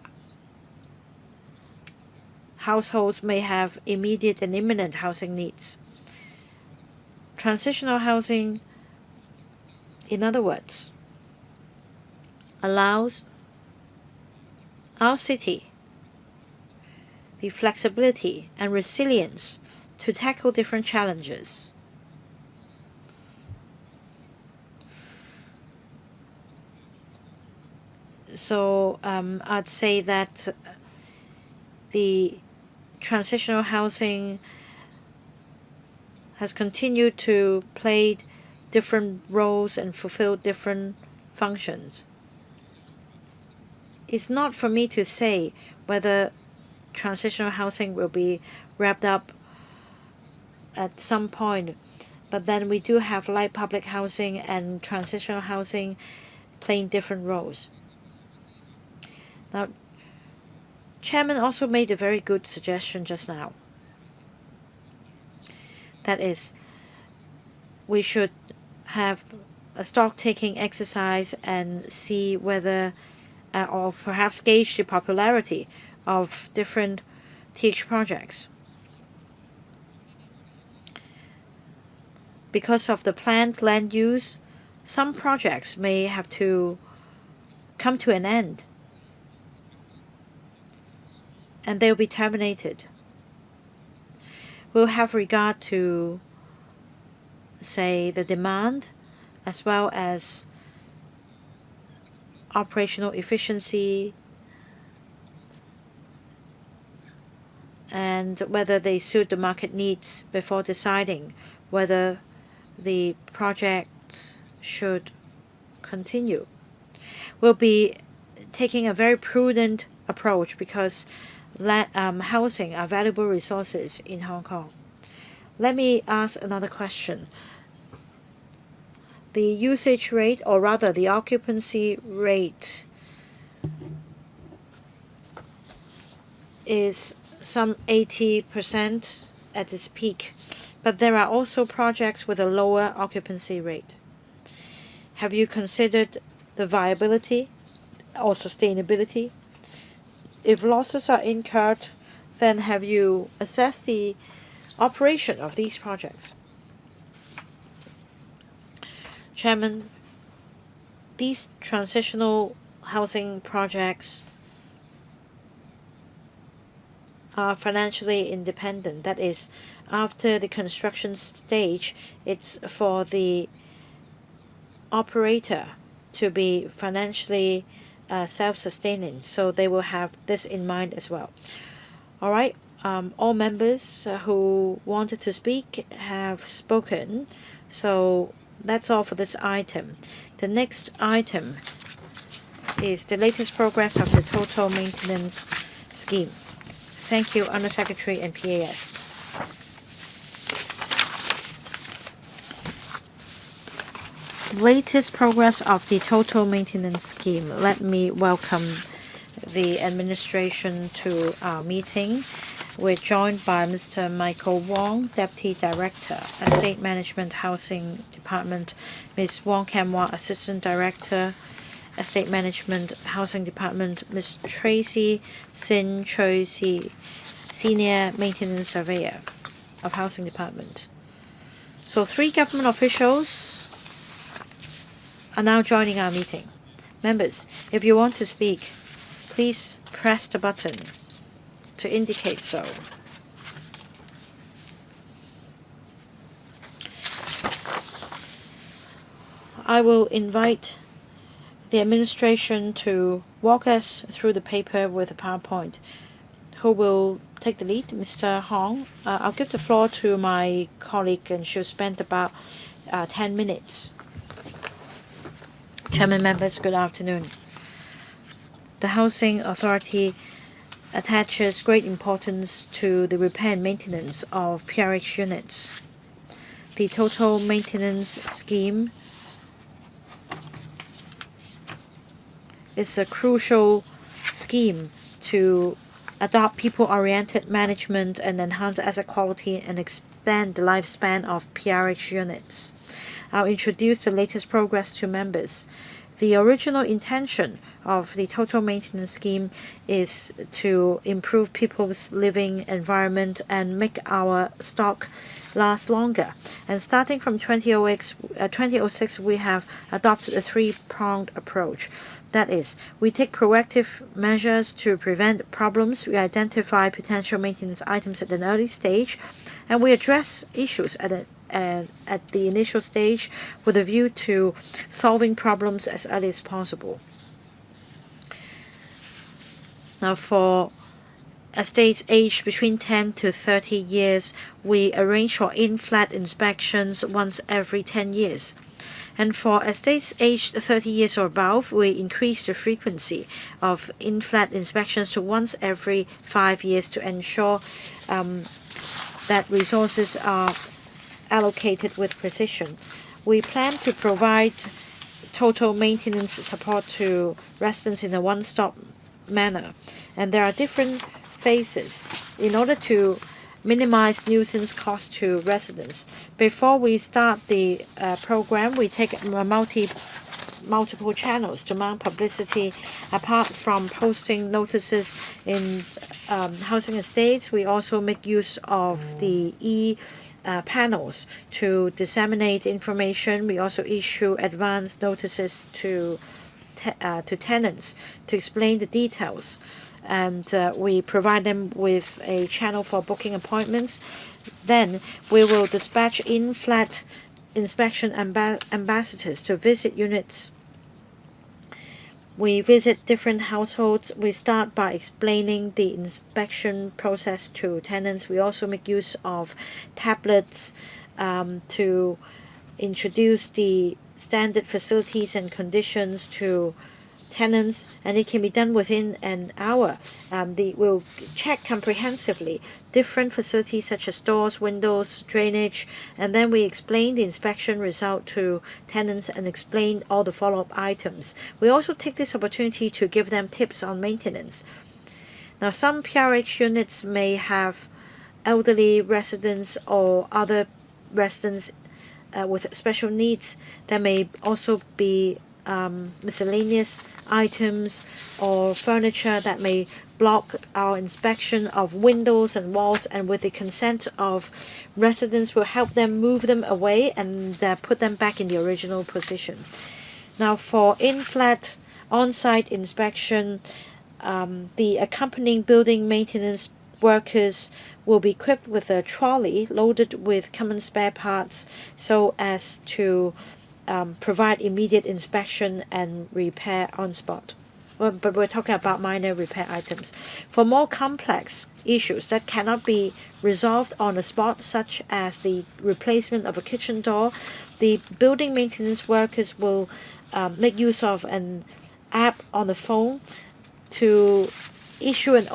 households may have immediate and imminent housing needs. Transitional housing, in other words, allows our city the flexibility and resilience to tackle different challenges. So I'd say that the transitional housing has continued to play different roles and fulfill different functions. It's not for me to say whether transitional housing will be wrapped up at some point, but then we do have light public housing and transitional housing playing different roles. Now, Chairman also made a very good suggestion just now. That is, we should have a stock taking exercise and see whether, or perhaps gauge the popularity of different TH projects. Because of the planned land use, some projects may have to come to an end and they'll be terminated. We'll have regard to, say, the demand as well as operational efficiency and whether they suit the market needs before deciding whether the project should continue. We'll be taking a very prudent approach because housing are valuable resources in Hong Kong. Let me ask another question. The usage rate, or rather the occupancy rate, is some 80% at its peak, but there are also projects with a lower occupancy rate. Have you considered the viability or sustainability? If losses are incurred, then have you assessed the operation of these projects? Chairman, these transitional housing projects are financially independent. That is, after the construction stage, it's for the operator to be financially self-sustaining. So they will have this in mind as well. All right. All members who wanted to speak have spoken. So that's all for this item. The next item is the latest progress of the total maintenance scheme. Thank you, Undersecretary and PAS. Latest progress of the total maintenance scheme. Let me welcome the administration to our meeting. We're joined by Mr. Michael Wong, Deputy Director, Estate Management Housing Department, Ms. Wong Kam-wah, Assistant Director, Estate Management Housing Department, Ms. Tracy Sin Choi Si, Senior Maintenance Surveyor of Housing Department. So 3 government officials are now joining our meeting. Members, if you want to speak, please press the button to indicate so. I will invite the administration to walk us through the paper with a PowerPoint. Who will take the lead? Mr. Hong. I'll give the floor to my colleague and she'll spend about 10 minutes. Chairman, members, good afternoon. The Housing Authority attaches great importance to the repair and maintenance of PRH units. The total maintenance scheme is a crucial scheme to adopt people-oriented management and enhance asset quality and expand the lifespan of PRH units. I'll introduce the latest progress to members. The original intention of the total maintenance scheme is to improve people's living environment and make our stock last longer. And starting from 2006, we have adopted a 3-pronged approach. That is, we take proactive measures to prevent problems, we identify potential maintenance items at an early stage, and we address issues at the initial stage with a view to solving problems as early as possible. Now, for estates aged between 10 to 30 years, we arrange for in-flat inspections once every 10 years. And for estates aged 30 years or above, we increase the frequency of in-flat inspections to once every 5 years to ensure that resources are allocated with precision. We plan to provide total maintenance support to residents in a one-stop manner. And there are different phases in order to minimize nuisance costs to residents. Before we start the program, we take multiple channels to mount publicity. Apart from posting notices in housing estates, we also make use of the panels to disseminate information. We also issue advance notices to tenants to explain the details, and we provide them with a channel for booking appointments. Then we will dispatch in-flat inspection ambassadors to visit units. We visit different households. We start by explaining the inspection process to tenants. We also make use of tablets to introduce the standard facilities and conditions to tenants, and it can be done within an hour. We'll check comprehensively different facilities such as doors, windows, drainage, and then we explain the inspection result to tenants and explain all the follow-up items. We also take this opportunity to give them tips on maintenance. Now, some PRH units may have elderly residents or other residents with special needs. There may also be miscellaneous items or furniture that may block our inspection of windows and walls, and with the consent of residents, we'll help them move them away and put them back in the original position. Now, for in-flat on-site inspection, the accompanying building maintenance workers will be equipped with a trolley loaded with common spare parts so as to provide immediate inspection and repair on spot. But we're talking about minor repair items. For more complex issues that cannot be resolved on the spot, such as the replacement of a kitchen door, the building maintenance workers will make use of an app on the phone to issue an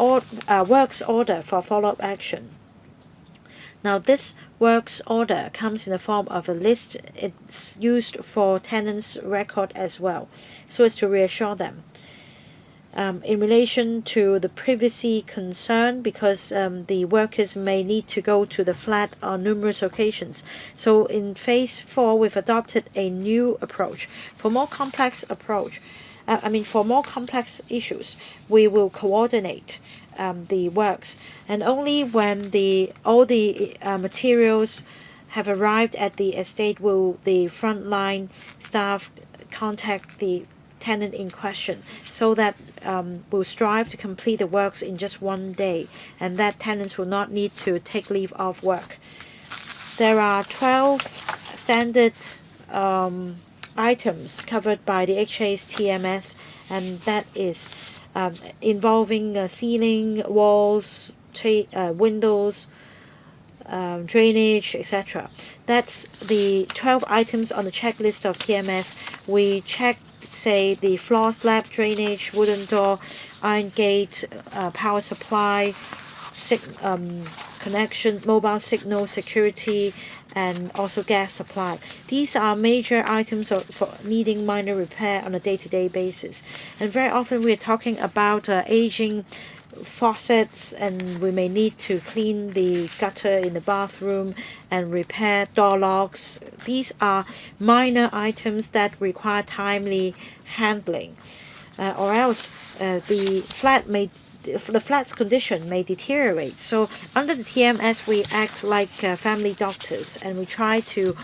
works order for follow-up action. Now, this works order comes in the form of a list. It's used for tenants' record as well, so as to reassure them. In relation to the privacy concern, because the workers may need to go to the flat on numerous occasions. So in phase 4, we've adopted a new approach. For more complex issues, we will coordinate the works, and only when all the materials have arrived at the estate will the frontline staff contact the tenant in question, so that we'll strive to complete the works in just one day, and that tenants will not need to take leave of work. There are 12 standard items covered by the HA's TMS, and that is involving ceiling, walls, windows, drainage, etc. That's the 12 items on the checklist of TMS. We check, say, the floor slab, drainage, wooden door, iron gate, power supply, connection, mobile signal, security, and also gas supply. These are major items for needing minor repair on a day-to-day basis. And very often we are talking about aging faucets, and we may need to clean the gutter in the bathroom and repair door locks. These are minor items that require timely handling, or else the flat's condition may deteriorate. So under the TMS, we act like family doctors, and we try to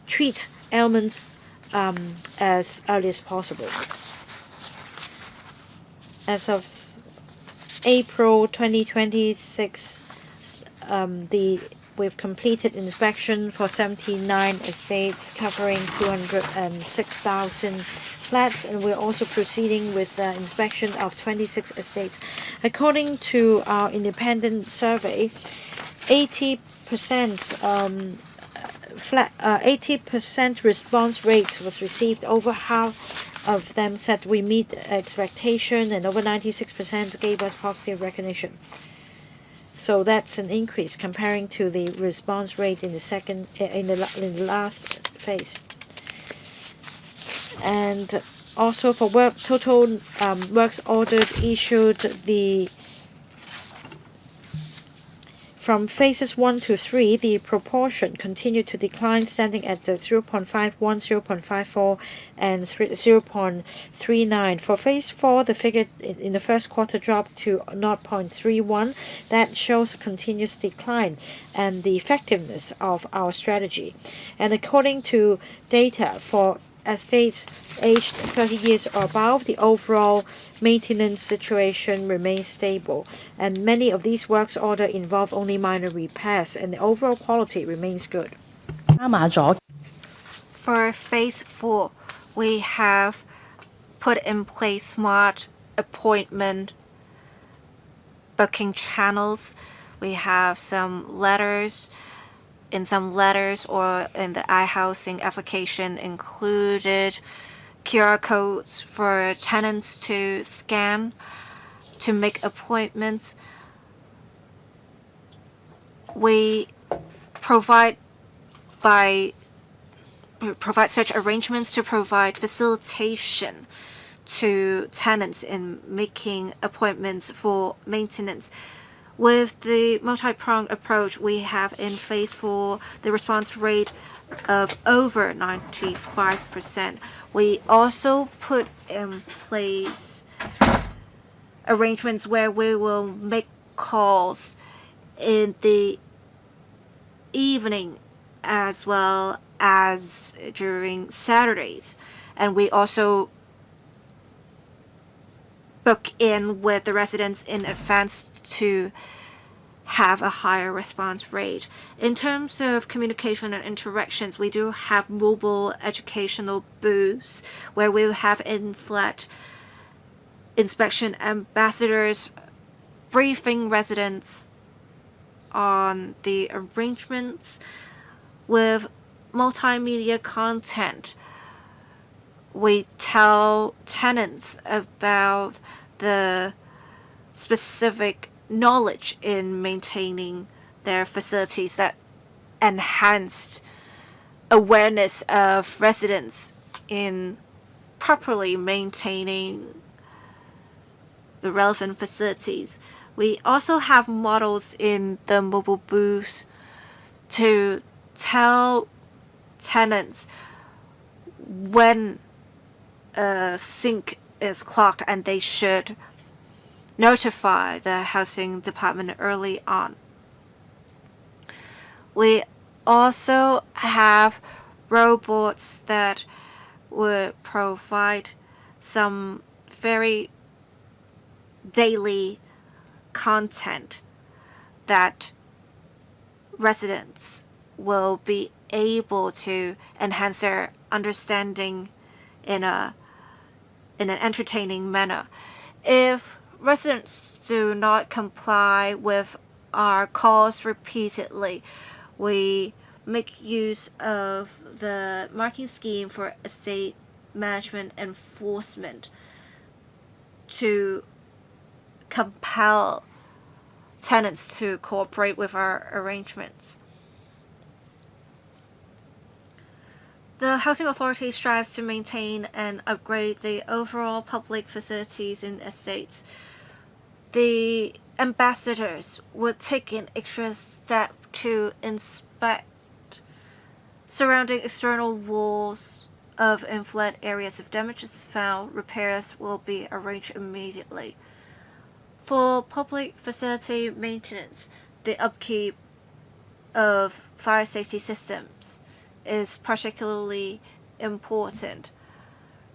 treat ailments as early as possible. As of April 2026, we've completed inspection for 79 estates covering 206,000 flats, and we're also proceeding with the inspection of 26 estates. According to our independent survey, 80% 80% response rate was received. Over half of them said we meet expectation, and over 96% gave us positive recognition. So that's an increase comparing to the response rate in the last phase. And also for total works ordered issued, from phases 1 to 3, the proportion continued to decline, standing at 0.51, 0.54, and 0.39. For phase 4, the figure in the first quarter dropped to 0.31. That shows a continuous decline and the effectiveness of our strategy. And according to data for estates aged 30 years or above, the overall maintenance situation remains stable, and many of these works order involve only minor repairs, and the overall quality remains good. For phase 4, we have put in place smart appointment booking channels. We have some letters or in the iHousing application included QR codes for tenants to scan to make appointments. We provide such arrangements to provide facilitation to tenants in making appointments for maintenance. With the multi-pronged approach, we have in phase 4 the response rate of over 95%. We also put in place arrangements where we will make calls in the evening as well as during Saturdays, and we also book in with the residents in advance to have a higher response rate. In terms of communication and interactions, we do have mobile educational booths where we'll have in-flat inspection ambassadors briefing residents on the arrangements with multimedia content. We tell tenants about the specific knowledge in maintaining their facilities that enhanced awareness of residents in properly maintaining the relevant facilities. We also have models in the mobile booths to tell tenants when a sink is clogged and they should notify the housing department early on. We also have robots that would provide some very daily content that residents will be able to enhance their understanding in an entertaining manner. If residents do not comply with our calls repeatedly, we make use of the marking scheme for estate management enforcement to compel tenants to cooperate with our arrangements. The Housing Authority strives to maintain and upgrade the overall public facilities in estates. The ambassadors would take an extra step to inspect surrounding external walls of in-flat areas. If damage is found, repairs will be arranged immediately. For public facility maintenance, the upkeep of fire safety systems is particularly important.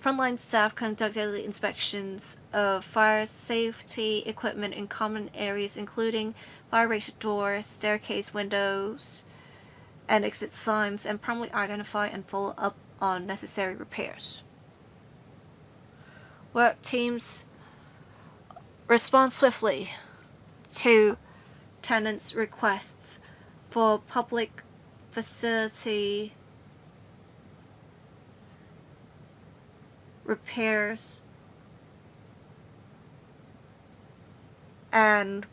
Frontline staff conduct daily inspections of fire safety equipment in common areas, including fire-rated doors, staircase windows, and exit signs, and promptly identify and follow up on necessary repairs. work teams respond swiftly to tenants' requests for public facility repairs and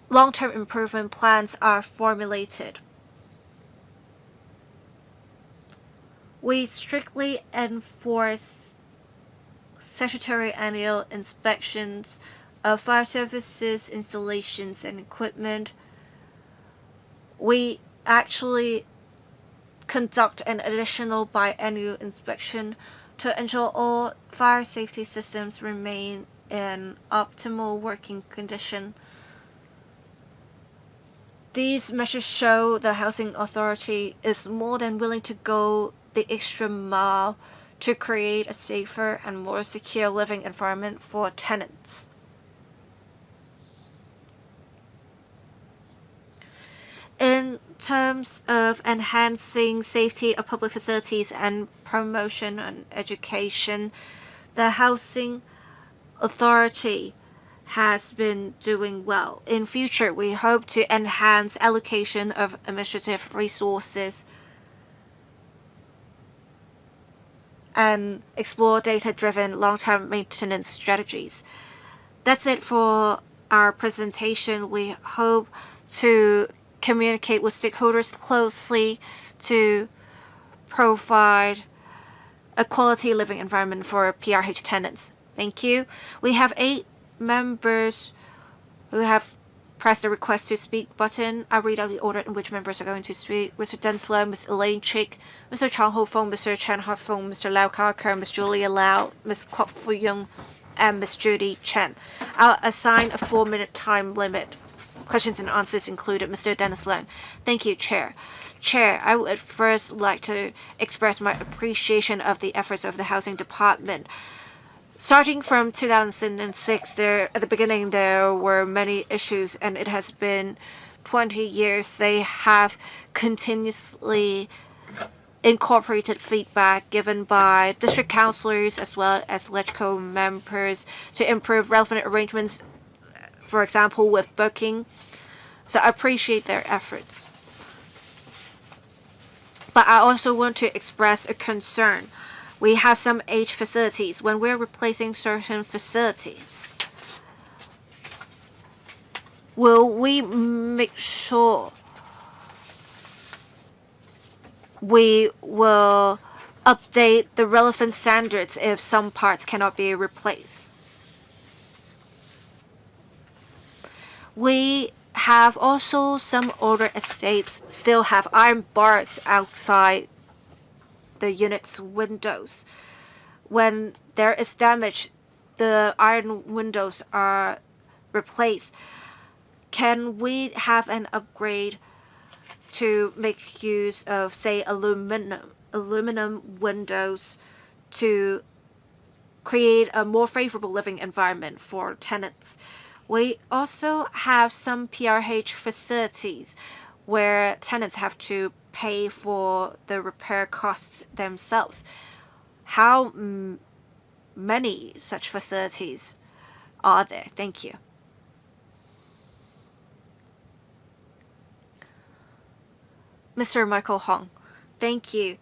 long-term improvement plans are formulated. We strictly enforce statutory annual inspections of fire services, installations, and equipment. We actually conduct an additional biannual inspection to ensure all fire safety systems remain in optimal working condition. These measures show the Housing Authority is more than willing to go the extra mile to create a safer and more secure living environment for tenants. In terms of enhancing safety of public facilities and promotion and education, the Housing Authority has been doing well. In future, we hope to enhance allocation of administrative resources and explore data-driven long-term maintenance strategies. That's it for our presentation. We hope to communicate with stakeholders closely to provide a quality living environment for PRH tenants. Thank you. We have 8 members who have pressed the request to speak button. I'll read out the order in which members are going to speak. Mr. Denslow, Ms. Elaine Chick, Mr. Chang Ho Feng, Mr. Chen Hart Feng, Mr. Lau Carker, Ms. Julia Lau, Ms. Kwok Fu Yung, and Ms. Judy Chen. I'll assign a 4-minute time limit. Questions and answers included. Mr. Dennis Leung. Thank you, Chair. Chair, I would first like to express my appreciation of the efforts of the Housing Department. Starting from 2006, at the beginning, there were many issues, and it has been 20 years. They have continuously incorporated feedback given by district councillors as well as LegCo members to improve relevant arrangements, for example, with booking. So I appreciate their efforts. But I also want to express a concern. We have some aged facilities. When we're replacing certain facilities, will we make sure we will update the relevant standards if some parts cannot be replaced? We have also some older estates still have iron bars outside the unit's windows. When there is damage, the iron windows are replaced. Can we have an upgrade to make use of, say, aluminum windows to create a more favorable living environment for tenants? We also have some PRH facilities where tenants have to pay for the repair costs themselves. How many such facilities are there? Thank you. Mr. Michael Hong, thank you,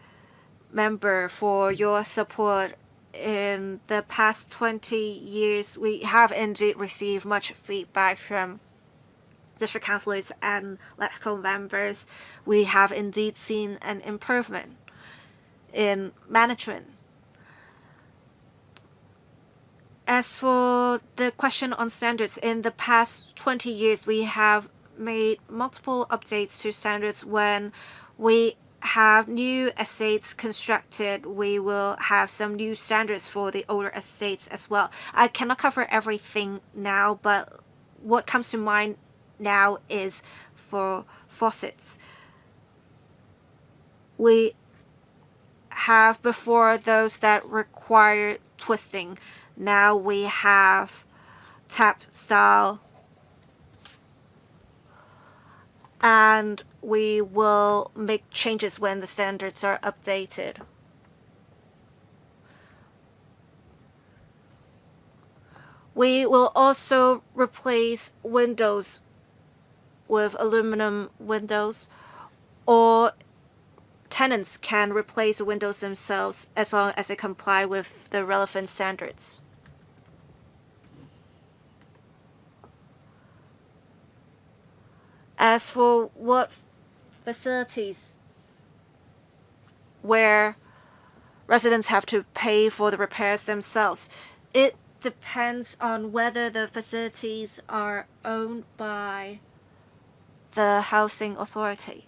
member, for your support. In the past 20 years, we have indeed received much feedback from district councillors and LegCo members. We have indeed seen an improvement in management. As for the question on standards, in the past 20 years, we have made multiple updates to standards. When we have new estates constructed, we will have some new standards for the older estates as well. I cannot cover everything now, but what comes to mind now is for faucets. We have before those that require twisting. Now we have tap style, and we will make changes when the standards are updated. We will also replace windows with aluminum windows, or tenants can replace the windows themselves as long as they comply with the relevant standards. As for what facilities where residents have to pay for the repairs themselves, it depends on whether the facilities are owned by the housing authority.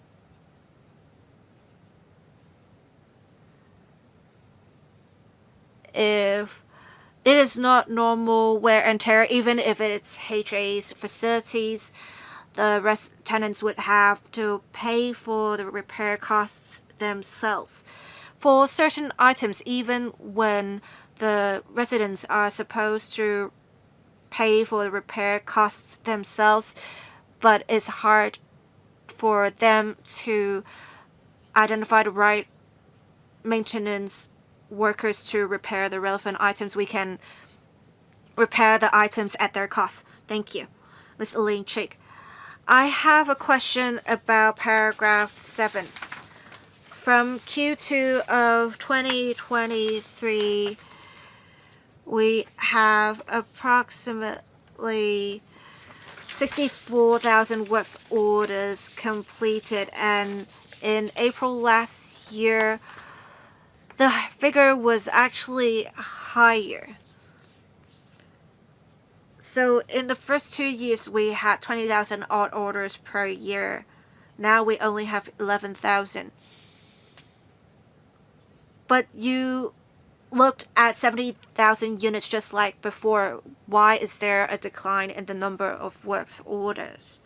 If it is not normal wear and tear, even if it's HA's facilities, the tenants would have to pay for the repair costs themselves. For certain items, even when the residents are supposed to pay for the repair costs themselves, but it's hard for them to identify the right maintenance workers to repair the relevant items, we can repair the items at their cost. Thank you. Ms. Elaine Chick. I have a question about paragraph 7. From Q2 of 2023, we have approximately 64,000 works orders completed, and in April last year, the figure was actually higher. So in the first 2 years, we had 20,000 odd orders per year. Now we only have 11,000. But you looked at 70,000 units just like before. Why is there a decline in the number of works orders?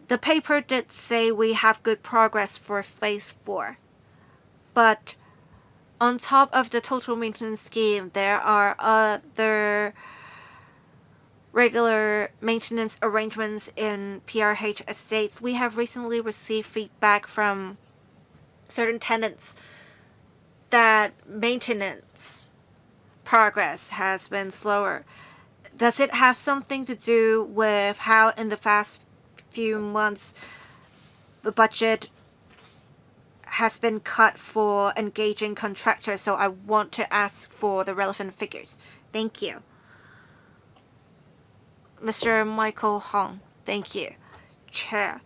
The paper did say we have good progress for phase 4, but on top of the total maintenance scheme, there are other regular maintenance arrangements in PRH estates. We have recently received feedback from certain tenants that maintenance progress has been slower. Does it have something to do with how in the past few months the budget has been cut for engaging contractors? So I want to ask for the relevant figures. Thank you. Mr. Michael Hong. Thank you. Chair.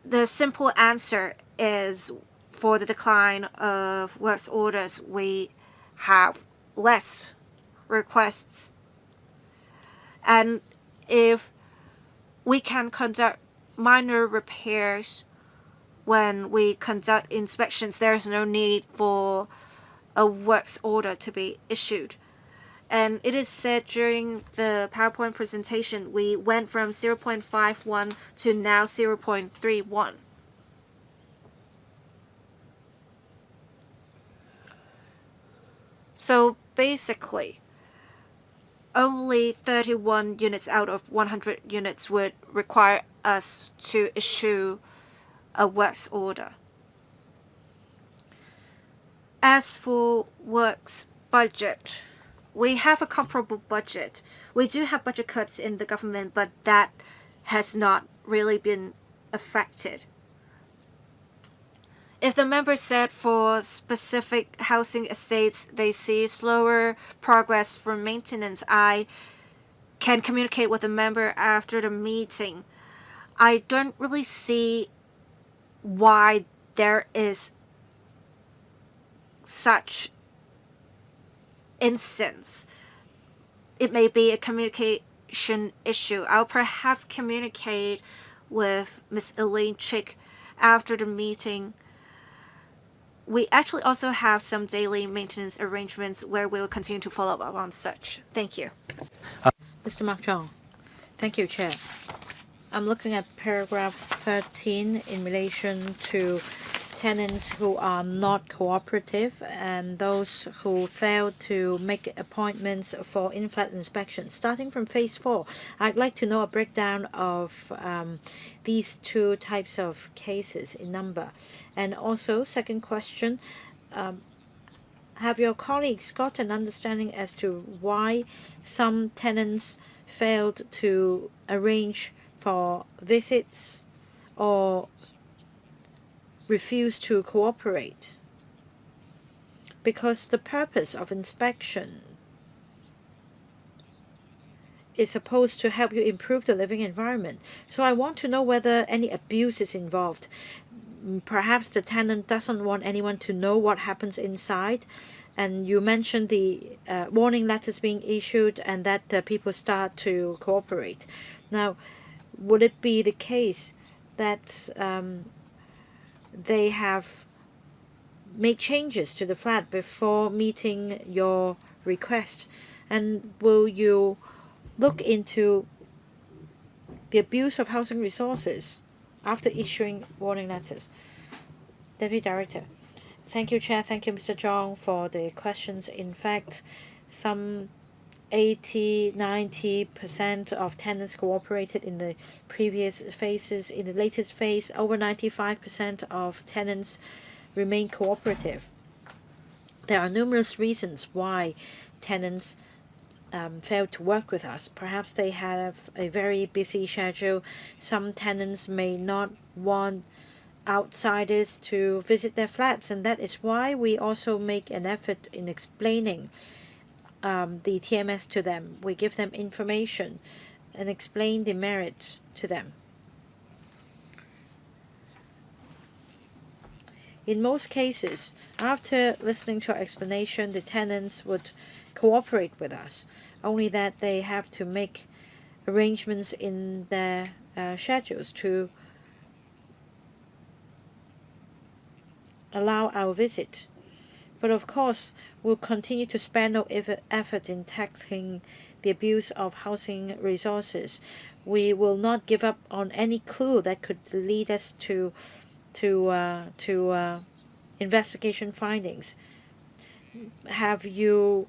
The simple answer is for the decline of works orders, we have less requests. And if we can conduct minor repairs when we conduct inspections, there is no need for a works order to be issued. And it is said during the PowerPoint presentation, we went from 0.51 to now 0.31. So basically, only 31 units out of 100 units would require us to issue a works order. As for works budget, we have a comparable budget. We do have budget cuts in the government, but that has not really been affected. If the member said for specific housing estates they see slower progress for maintenance, I can communicate with the member after the meeting. I don't really see why there is such instance. It may be a communication issue. I'll perhaps communicate with Ms. Elaine Chick after the meeting. We actually also have some daily maintenance arrangements where we will continue to follow up on such. Thank you. Mr. Mark Zhang. Thank you, Chair. I'm looking at paragraph 13 in relation to tenants who are not cooperative and those who fail to make appointments for in-flat inspections. Starting from phase 4, I'd like to know a breakdown of these two types of cases in number. And also, second question, have your colleagues got an understanding as to why some tenants failed to arrange for visits or refused to cooperate? Because the purpose of inspection is supposed to help you improve the living environment. So I want to know whether any abuse is involved. Perhaps the tenant doesn't want anyone to know what happens inside. And you mentioned the warning letters being issued and that people start to cooperate. Now, would it be the case that they have made changes to the flat before meeting your request? And will you look into the abuse of housing resources after issuing warning letters? Deputy Director. Thank you, Chair. Thank you, Mr. Zhang, for the questions. In fact, some 80–90% of tenants cooperated in the previous phases. In the latest phase, over 95% of tenants remain cooperative. There are numerous reasons why tenants failed to work with us. Perhaps they have a very busy schedule. Some tenants may not want outsiders to visit their flats, and that is why we also make an effort in explaining the TMS to them. We give them information and explain the merits to them. In most cases, after listening to our explanation, the tenants would cooperate with us, only that they have to make arrangements in their schedules to allow our visit. But of course, we'll continue to spare no effort in tackling the abuse of housing resources. We will not give up on any clue that could lead us to investigation findings. Have you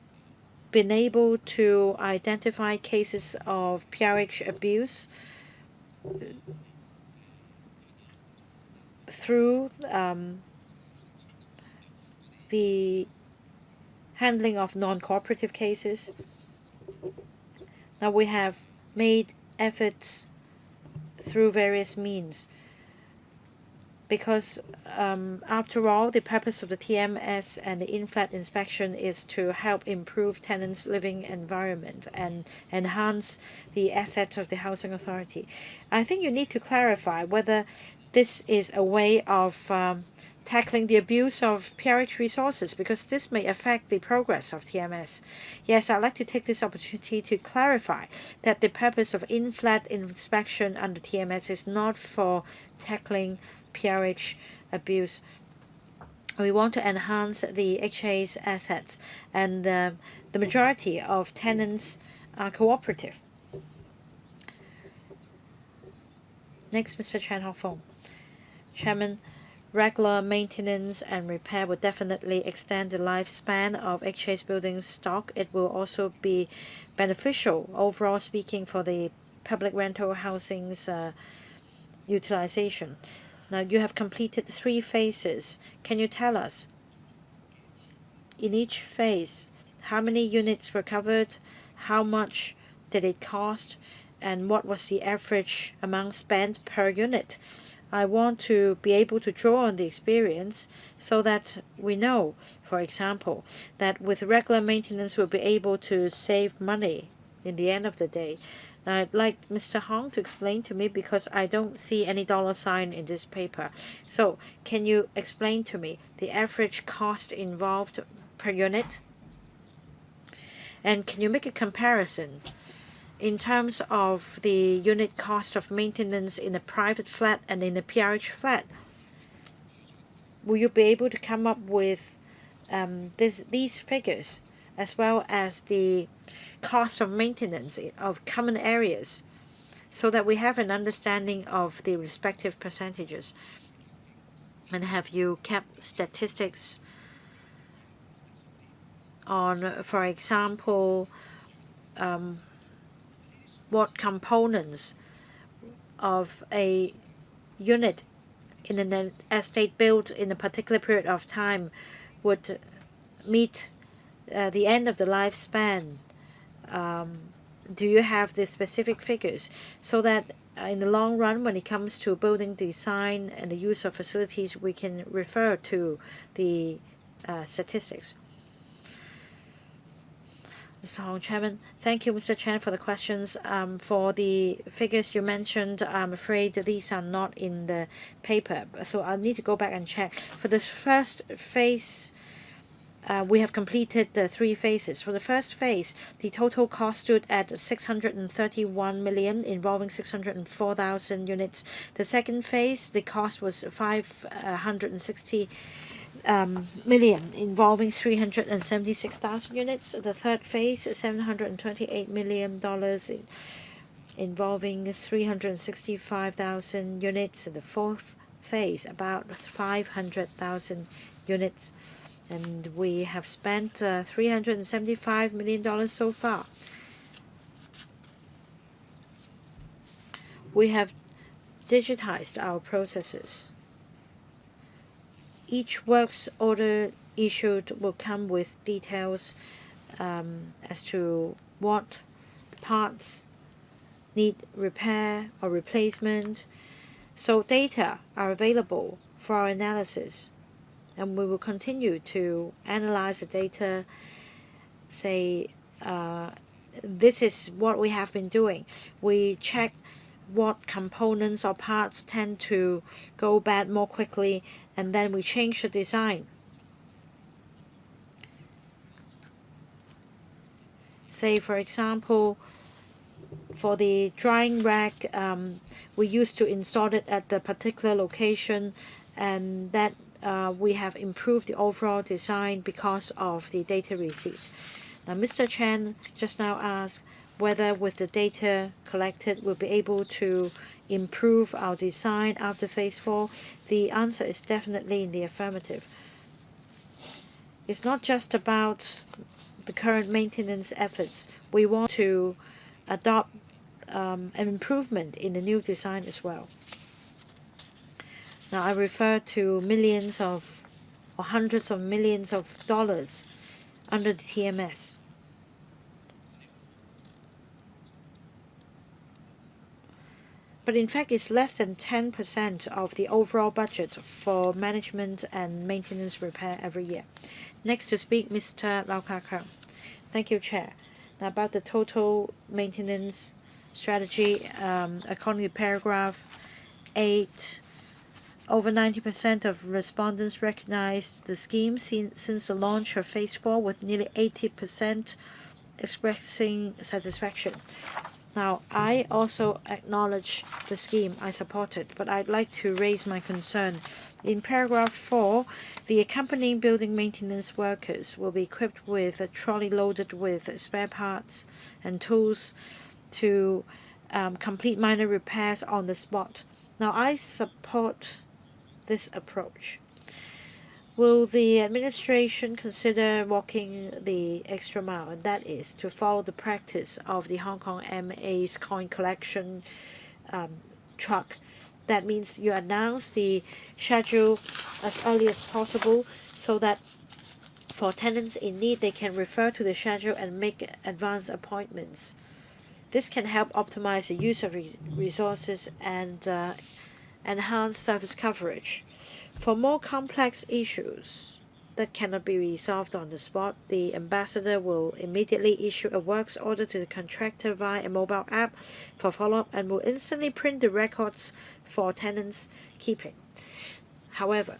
been able to identify cases of PRH abuse through the handling of non-cooperative cases? Now we have made efforts through various means because after all, the purpose of the TMS and the in-flat inspection is to help improve tenants' living environment and enhance the assets of the housing authority. I think you need to clarify whether this is a way of tackling the abuse of PRH resources, because this may affect the progress of TMS. Yes, I'd like to take this opportunity to clarify that the purpose of in-flat inspection under TMS is not for tackling PRH abuse. We want to enhance the HA's assets, and the majority of tenants are cooperative. Next, Mr. Chen Hao-feng. Chairman, regular maintenance and repair will definitely extend the lifespan of HA's building stock. It will also be beneficial, overall speaking, for the public rental housing's utilization. Now, you have completed 3 phases. Can you tell us, in each phase, how many units were covered, how much did it cost, and what was the average amount spent per unit? I want to be able to draw on the experience so that we know, for example, that with regular maintenance we'll be able to save money in the end of the day. Now, I'd like Mr. Hong to explain to me because I don't see any dollar sign in this paper. So can you explain to me the average cost involved per unit? And can you make a comparison in terms of the unit cost of maintenance in a private flat and in a PRH flat? Will you be able to come up with these figures, as well as the cost of maintenance of common areas, so that we have an understanding of the respective percentages? And have you kept statistics on, for example, what components of a unit in an estate built in a particular period of time would meet the end of the lifespan? Do you have the specific figures so that in the long run, when it comes to building design and the use of facilities, we can refer to the statistics? Mr. Hong, Chairman, thank you, Mr. Chen, for the questions. For the figures you mentioned, I'm afraid these are not in the paper, so I'll need to go back and check. For the first phase, we have completed the 3 phases. For the first phase, the total cost stood at 631 million, involving 604,000 units. The second phase, the cost was 560 million, involving 376,000 units. The third phase, $728 million, involving 365,000 units. And the fourth phase, about 500,000 units. And we have spent $375 million so far. We have digitized our processes. Each works order issued will come with details as to what parts need repair or replacement. So data are available for our analysis, and we will continue to analyze the data, say this is what we have been doing. We check what components or parts tend to go bad more quickly, and then we change the design. Say, for example, for the drying rack, we used to install it at the particular location, and that we have improved the overall design because of the data received. Now, Mr. Chen just now asked whether with the data collected we'll be able to improve our design after phase 4. The answer is definitely in the affirmative. It's not just about the current maintenance efforts. We want to adopt an improvement in the new design as well. Now, I refer to millions of or hundreds of millions of dollars under the TMS. But in fact, it's less than 10% of the overall budget for management and maintenance repair every year. Next to speak, Mr. Lau Ka-keung. Thank you, Chair. Now, about the total maintenance strategy, according to paragraph 8, over 90% of respondents recognized the scheme since the launch of Phase 4, with nearly 80% expressing satisfaction. Now, I also acknowledge the scheme, I support it, but I'd like to raise my concern. In paragraph 4, the accompanying building maintenance workers will be equipped with a trolley loaded with spare parts and tools to complete minor repairs on the spot. Now, I support this approach. Will the administration consider walking the extra mile, and that is to follow the practice of the Hong Kong MA's coin collection truck? That means you announce the schedule as early as possible so that for tenants in need, they can refer to the schedule and make advance appointments. This can help optimize the use of resources and enhance service coverage. For more complex issues that cannot be resolved on the spot, the ambassador will immediately issue a works order to the contractor via a mobile app for follow-up and will instantly print the records for tenants' keeping. However,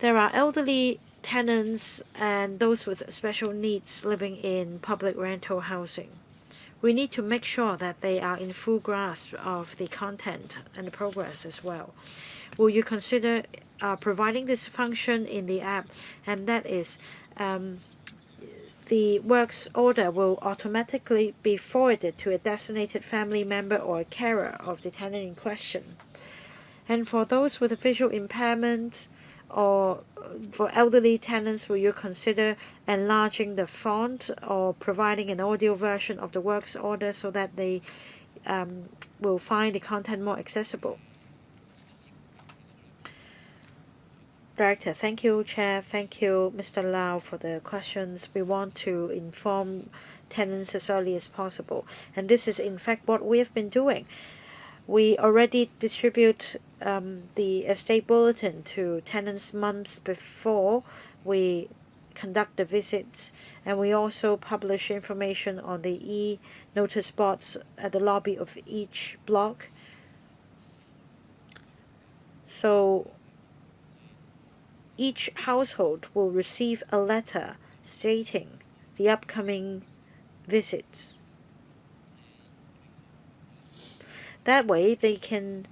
there are elderly tenants and those with special needs living in public rental housing. We need to make sure that they are in full grasp of the content and the progress as well. Will you consider providing this function in the app? And that is, the works order will automatically be forwarded to a designated family member or a carer of the tenant in question. And for those with a visual impairment or for elderly tenants, will you consider enlarging the font or providing an audio version of the works order so that they will find the content more accessible? Director, thank you, Chair. Thank you, Mr. Lau, for the questions. We want to inform tenants as early as possible. And this is, in fact, what we have been doing. We already distribute the estate bulletin to tenants months before we conduct the visits, and we also publish information on the e-notice boards at the lobby of each block. So each household will receive a letter stating the upcoming visits. That way they can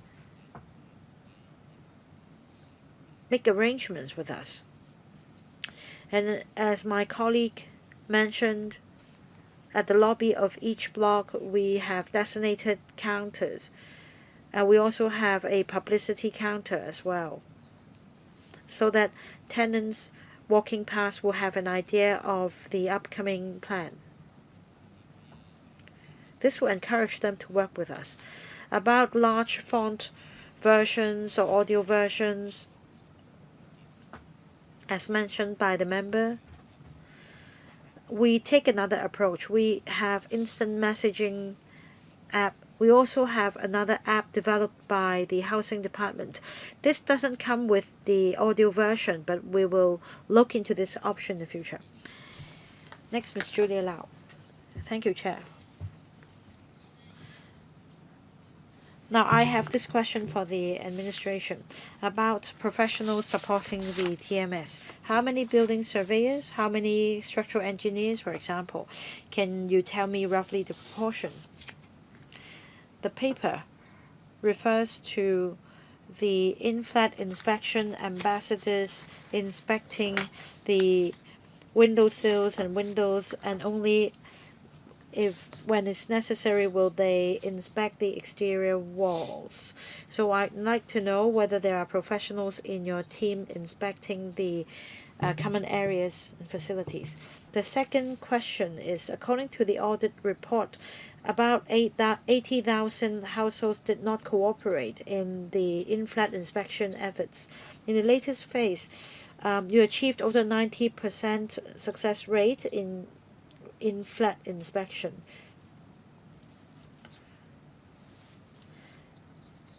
make arrangements with us. And as my colleague mentioned, at the lobby of each block we have designated counters, and we also have a publicity counter as well, so that tenants walking past will have an idea of the upcoming plan. This will encourage them to work with us. About large font versions or audio versions, as mentioned by the member, we take another approach. We have instant messaging app. We also have another app developed by the housing department. This doesn't come with the audio version, but we will look into this option in the future. Next, Ms. Julia Lau. Thank you, Chair. Now, I have this question for the administration about professionals supporting the TMS. How many building surveyors? How many structural engineers, for example? Can you tell me roughly the proportion? The paper refers to the in-flat inspection ambassadors inspecting the window sills and windows, and only if when it's necessary will they inspect the exterior walls. So I'd like to know whether there are professionals in your team inspecting the common areas and facilities. The second question is, according to the audit report, about 80,000 households did not cooperate in the in-flat inspection efforts. In the latest phase, you achieved over 90% success rate in flat inspection.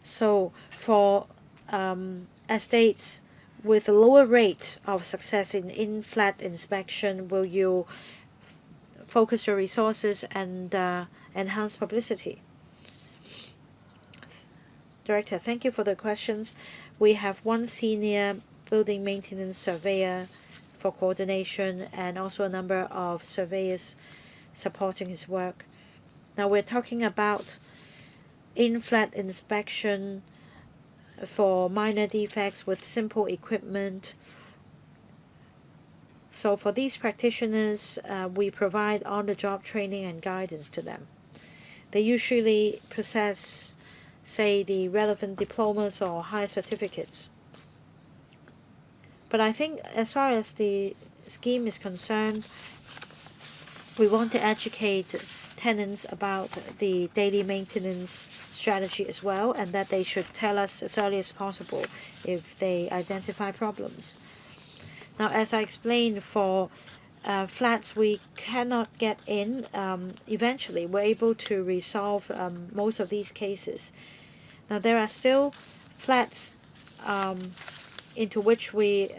So for estates with a lower rate of success in flat inspection, will you focus your resources and enhance publicity? Director, thank you for the questions. We have one senior building maintenance surveyor for coordination, and also a number of surveyors supporting his work. Now we're talking about in-flat inspection for minor defects with simple equipment. So for these practitioners, we provide on-the-job training and guidance to them. They usually possess, say, the relevant diplomas or higher certificates. But I think as far as the scheme is concerned, we want to educate tenants about the daily maintenance strategy as well, and that they should tell us as early as possible if they identify problems. Now, as I explained, for flats we cannot get in, eventually we're able to resolve most of these cases. Now, there are still flats into which we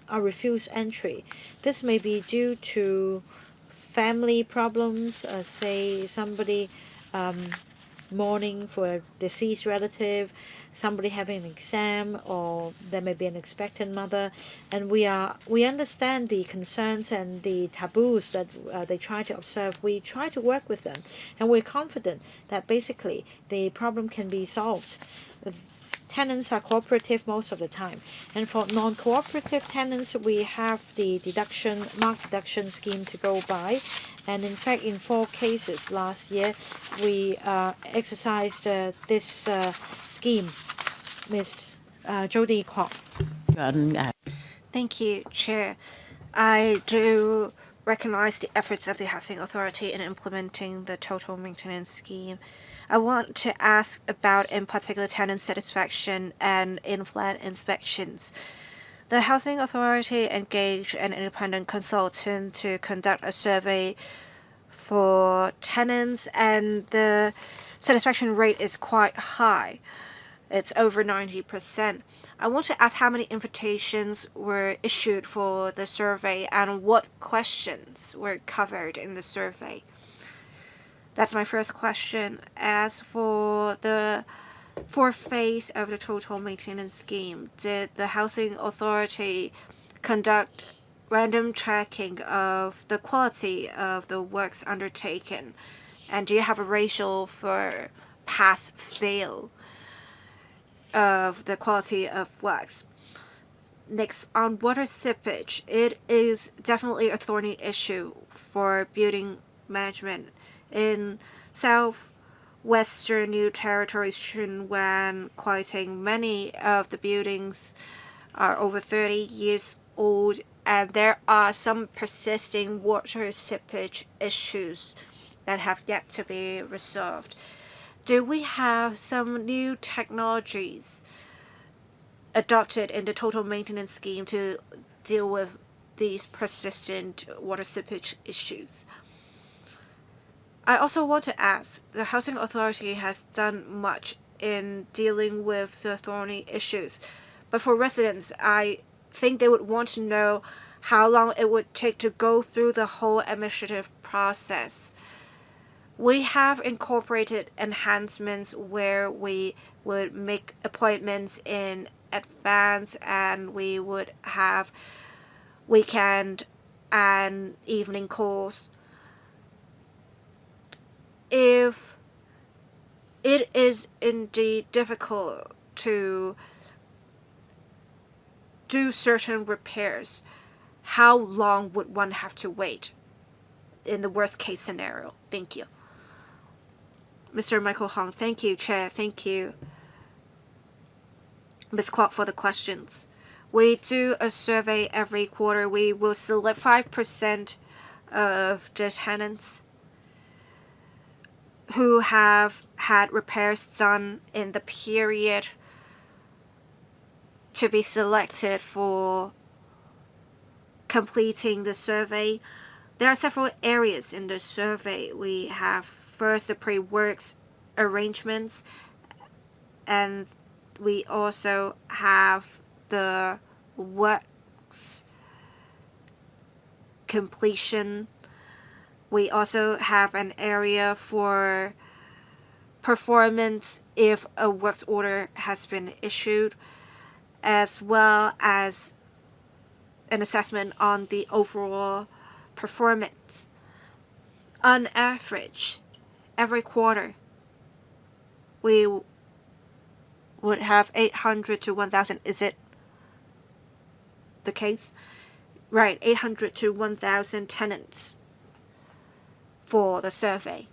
are refused entry. This may be due to family problems, say somebody mourning for a deceased relative, somebody having an exam, or there may be an expectant mother, and we understand the concerns and the taboos that they try to observe. We try to work with them, and we're confident that basically the problem can be solved. Tenants are cooperative most of the time, and for non-cooperative tenants we have the mark deduction scheme to go by, and in fact in 4 cases last year we exercised this scheme. Ms. Jody Kwok. Thank you, Chair. I do recognize the efforts of the Housing Authority in implementing the total maintenance scheme. I want to ask about, in particular, tenant satisfaction and in-flat inspections. The Housing Authority engaged an independent consultant to conduct a survey for tenants, and the satisfaction rate is quite high. It's over 90%. I want to ask how many invitations were issued for the survey and what questions were covered in the survey. That's my first question. As for the fourth phase of the total maintenance scheme, did the Housing Authority conduct random tracking of the quality of the works undertaken? And do you have a ratio for pass-fail of the quality of works? Next, on water seepage, it is definitely a thorny issue for building management. In southwestern New Territories, Shunwan, quieting, many of the buildings are over 30 years old, and there are some persisting water seepage issues that have yet to be resolved. Do we have some new technologies adopted in the total maintenance scheme to deal with these persistent water seepage issues? I also want to ask, the Housing Authority has done much in dealing with the thorny issues, but for residents, I think they would want to know how long it would take to go through the whole administrative process. We have incorporated enhancements where we would make appointments in advance, and we would have weekend and evening calls. If it is indeed difficult to do certain repairs, how long would one have to wait in the worst case scenario? Thank you. Mr. Michael Hong, thank you, Chair. Thank you, Ms. Kwok, for the questions. We do a survey every quarter. We will select 5% of the tenants who have had repairs done in the period to be selected for completing the survey. There are several areas in the survey. We have first the pre-works arrangements, and we also have the works completion. We also have an area for performance if a works order has been issued, as well as an assessment on the overall performance. On average, every quarter, we would have 800 to 1,000. Is it the case? Right, 800 to 1,000 tenants for the survey.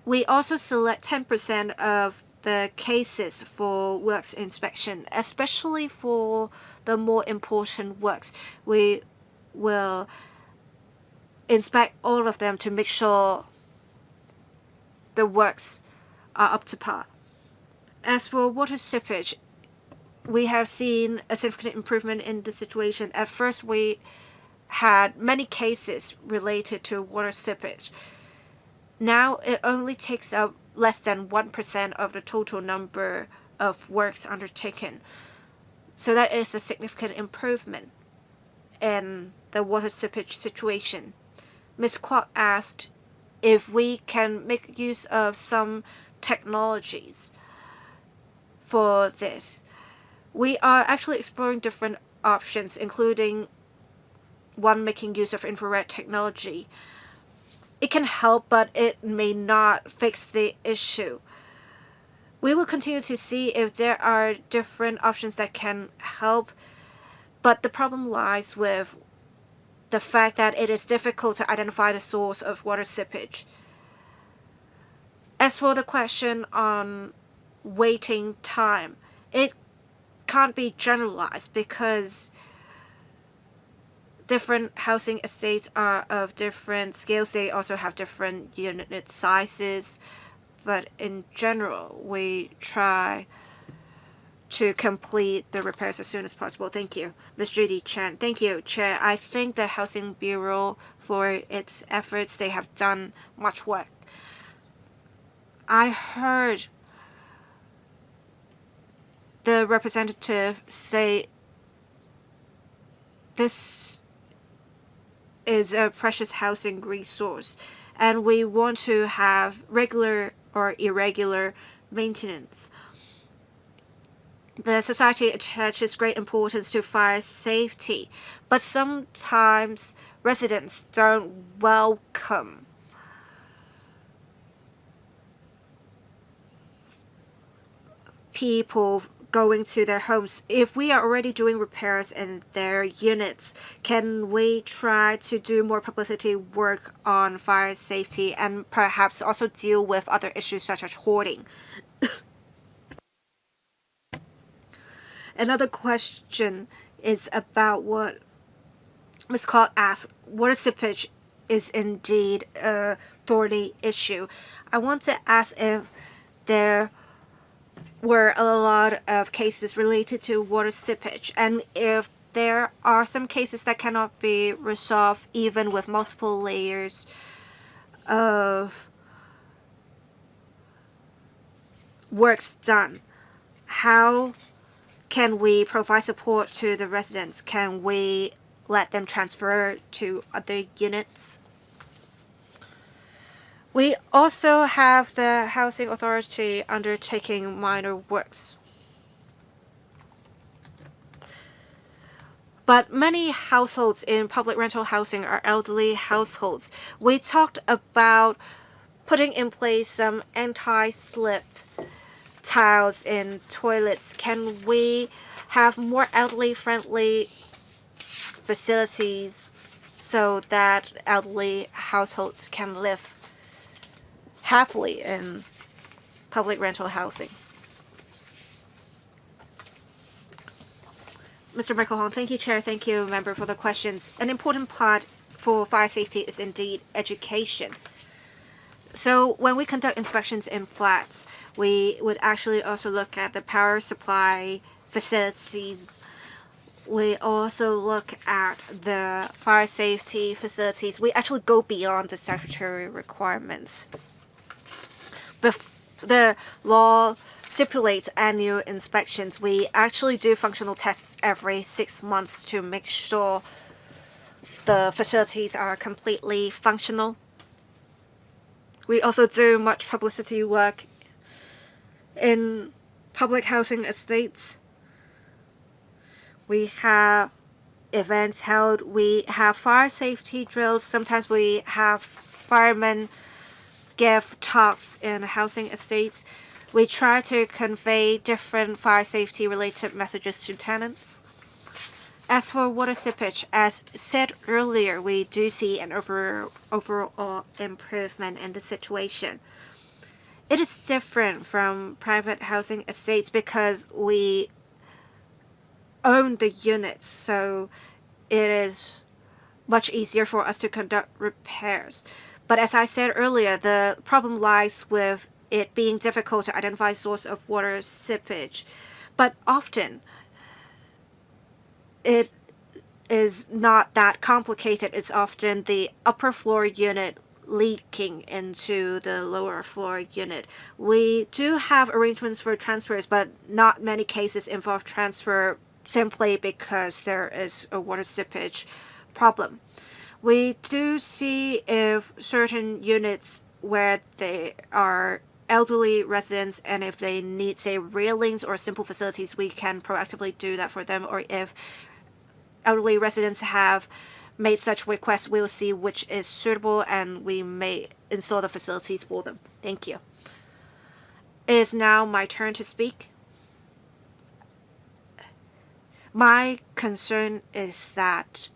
We also select 10% of the cases for works inspection, especially for the more important works. We will inspect all of them to make sure the works are up to par. As for water seepage, we have seen a significant improvement in the situation. At first, we had many cases related to water seepage. Now it only takes up less than 1% of the total number of works undertaken. So that is a significant improvement in the water seepage situation. Ms. Kwok asked if we can make use of some technologies for this. We are actually exploring different options, including one making use of infrared technology. It can help, but it may not fix the issue. We will continue to see if there are different options that can help, but the problem lies with the fact that it is difficult to identify the source of water seepage. As for the question on waiting time, it can't be generalized because different housing estates are of different scales. They also have different unit sizes. But in general, we try to complete the repairs as soon as possible. Thank you. Ms. Judy Chen. Thank you, Chair. I thank the Housing Bureau for its efforts. They have done much work. I heard the representative say this is a precious housing resource, and we want to have regular or irregular maintenance. The society attaches great importance to fire safety, but sometimes residents don't welcome people going to their homes. If we are already doing repairs in their units, can we try to do more publicity work on fire safety and perhaps also deal with other issues such as hoarding? Another question is about what Ms. Clark asked. Water seepage is indeed a thorny issue. I want to ask if there were a lot of cases related to water seepage, and if there are some cases that cannot be resolved even with multiple layers of works done. How can we provide support to the residents? Can we let them transfer to other units? We also have the Housing Authority undertaking minor works. But many households in public rental housing are elderly households. We talked about putting in place some anti-slip tiles in toilets. Can we have more elderly-friendly facilities so that elderly households can live happily in public rental housing? Mr. Michael Hong, thank you, Chair. Thank you, Member, for the questions. An important part for fire safety is indeed education. So when we conduct inspections in flats, we would actually also look at the power supply facilities. We also look at the fire safety facilities. We actually go beyond the statutory requirements. The law stipulates annual inspections. We actually do functional tests every 6 months to make sure the facilities are completely functional. We also do much publicity work in public housing estates. We have events held. We have fire safety drills. Sometimes we have firemen give talks in housing estates. We try to convey different fire safety related messages to tenants. As for water seepage, as said earlier, we do see an overall improvement in the situation. It is different from private housing estates because we own the units, so it is much easier for us to conduct repairs. But as I said earlier, the problem lies with it being difficult to identify source of water seepage. But often, it is not that complicated. It's often the upper floor unit leaking into the lower floor unit. We do have arrangements for transfers, but not many cases involve transfer simply because there is a water seepage problem. We do see if certain units where they are elderly residents and if they need, say, railings or simple facilities, we can proactively do that for them. Or if elderly residents have made such requests, we'll see which is suitable and we may install the facilities for them. Thank you. It is now my turn to speak. My concern is that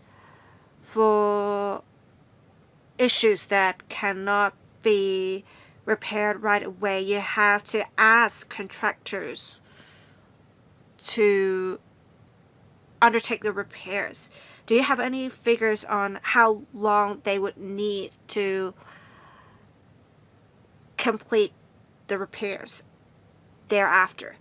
for issues that cannot be repaired right away, you have to ask contractors to undertake the repairs. Do you have any figures on how long they would need to complete the repairs thereafter?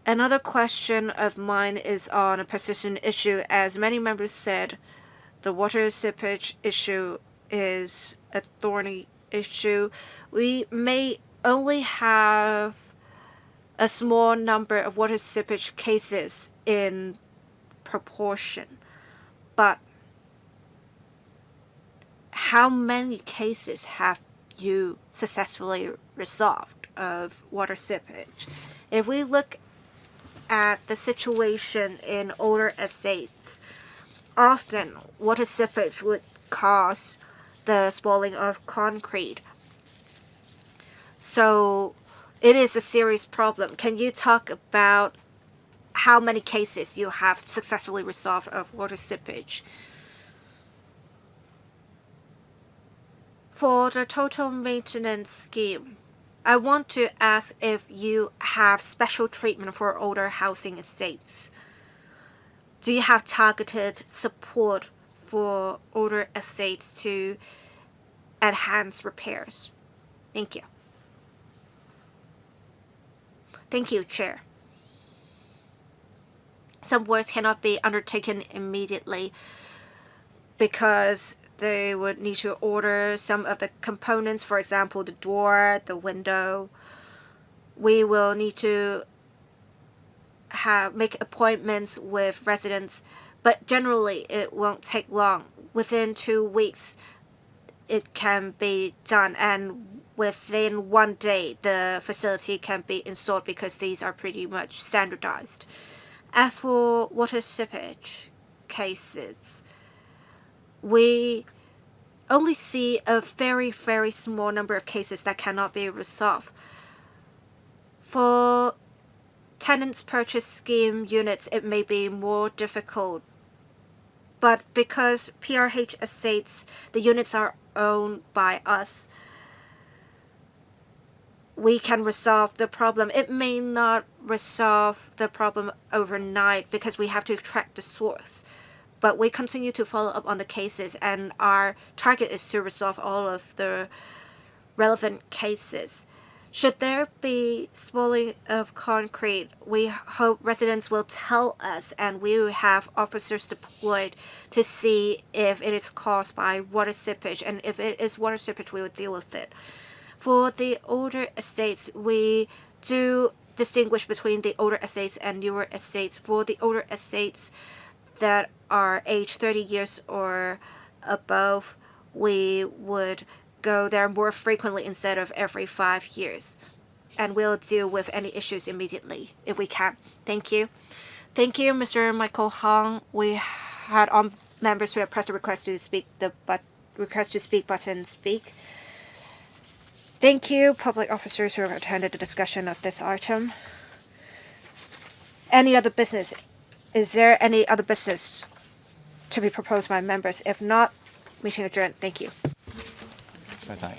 Another question of mine is on a persistent issue. As many members said, the water seepage issue is a thorny issue. We may only have a small number of water seepage cases in proportion, but how many cases have you successfully resolved of water seepage? If we look at the situation in older estates, often water seepage would cause the spoiling of concrete. So it is a serious problem. Can you talk about how many cases you have successfully resolved of water seepage? For the total maintenance scheme, I want to ask if you have special treatment for older housing estates. Do you have targeted support for older estates to enhance repairs? Thank you. Thank you, Chair. Some works cannot be undertaken immediately because they would need to order some of the components, for example, the door, the window. We will need to make appointments with residents, but generally it won't take long. Within 2 weeks, it can be done, and within 1 day, the facility can be installed because these are pretty much standardized. As for water seepage cases, we only see a very, very small number of cases that cannot be resolved. For tenants purchase scheme units, it may be more difficult. But because PRH estates, the units are owned by us, we can resolve the problem. It may not resolve the problem overnight because we have to track the source. But we continue to follow up on the cases, and our target is to resolve all of the relevant cases. Should there be spoiling of concrete, we hope residents will tell us, and we will have officers deployed to see if it is caused by water seepage, and if it is water seepage, we will deal with it. For the older estates, we do distinguish between the older estates and newer estates. For the older estates that are aged 30 years or above, we would go there more frequently instead of every 5 years. And we'll deal with any issues immediately if we can. Thank you. Thank you, Mr. Michael Hong. We had all members who have pressed the request to speak button speak. Thank you, public officers who have attended the discussion of this item. Any other business? Is there any other business to be proposed by members? If not, meeting adjourned. Thank you. 拜拜。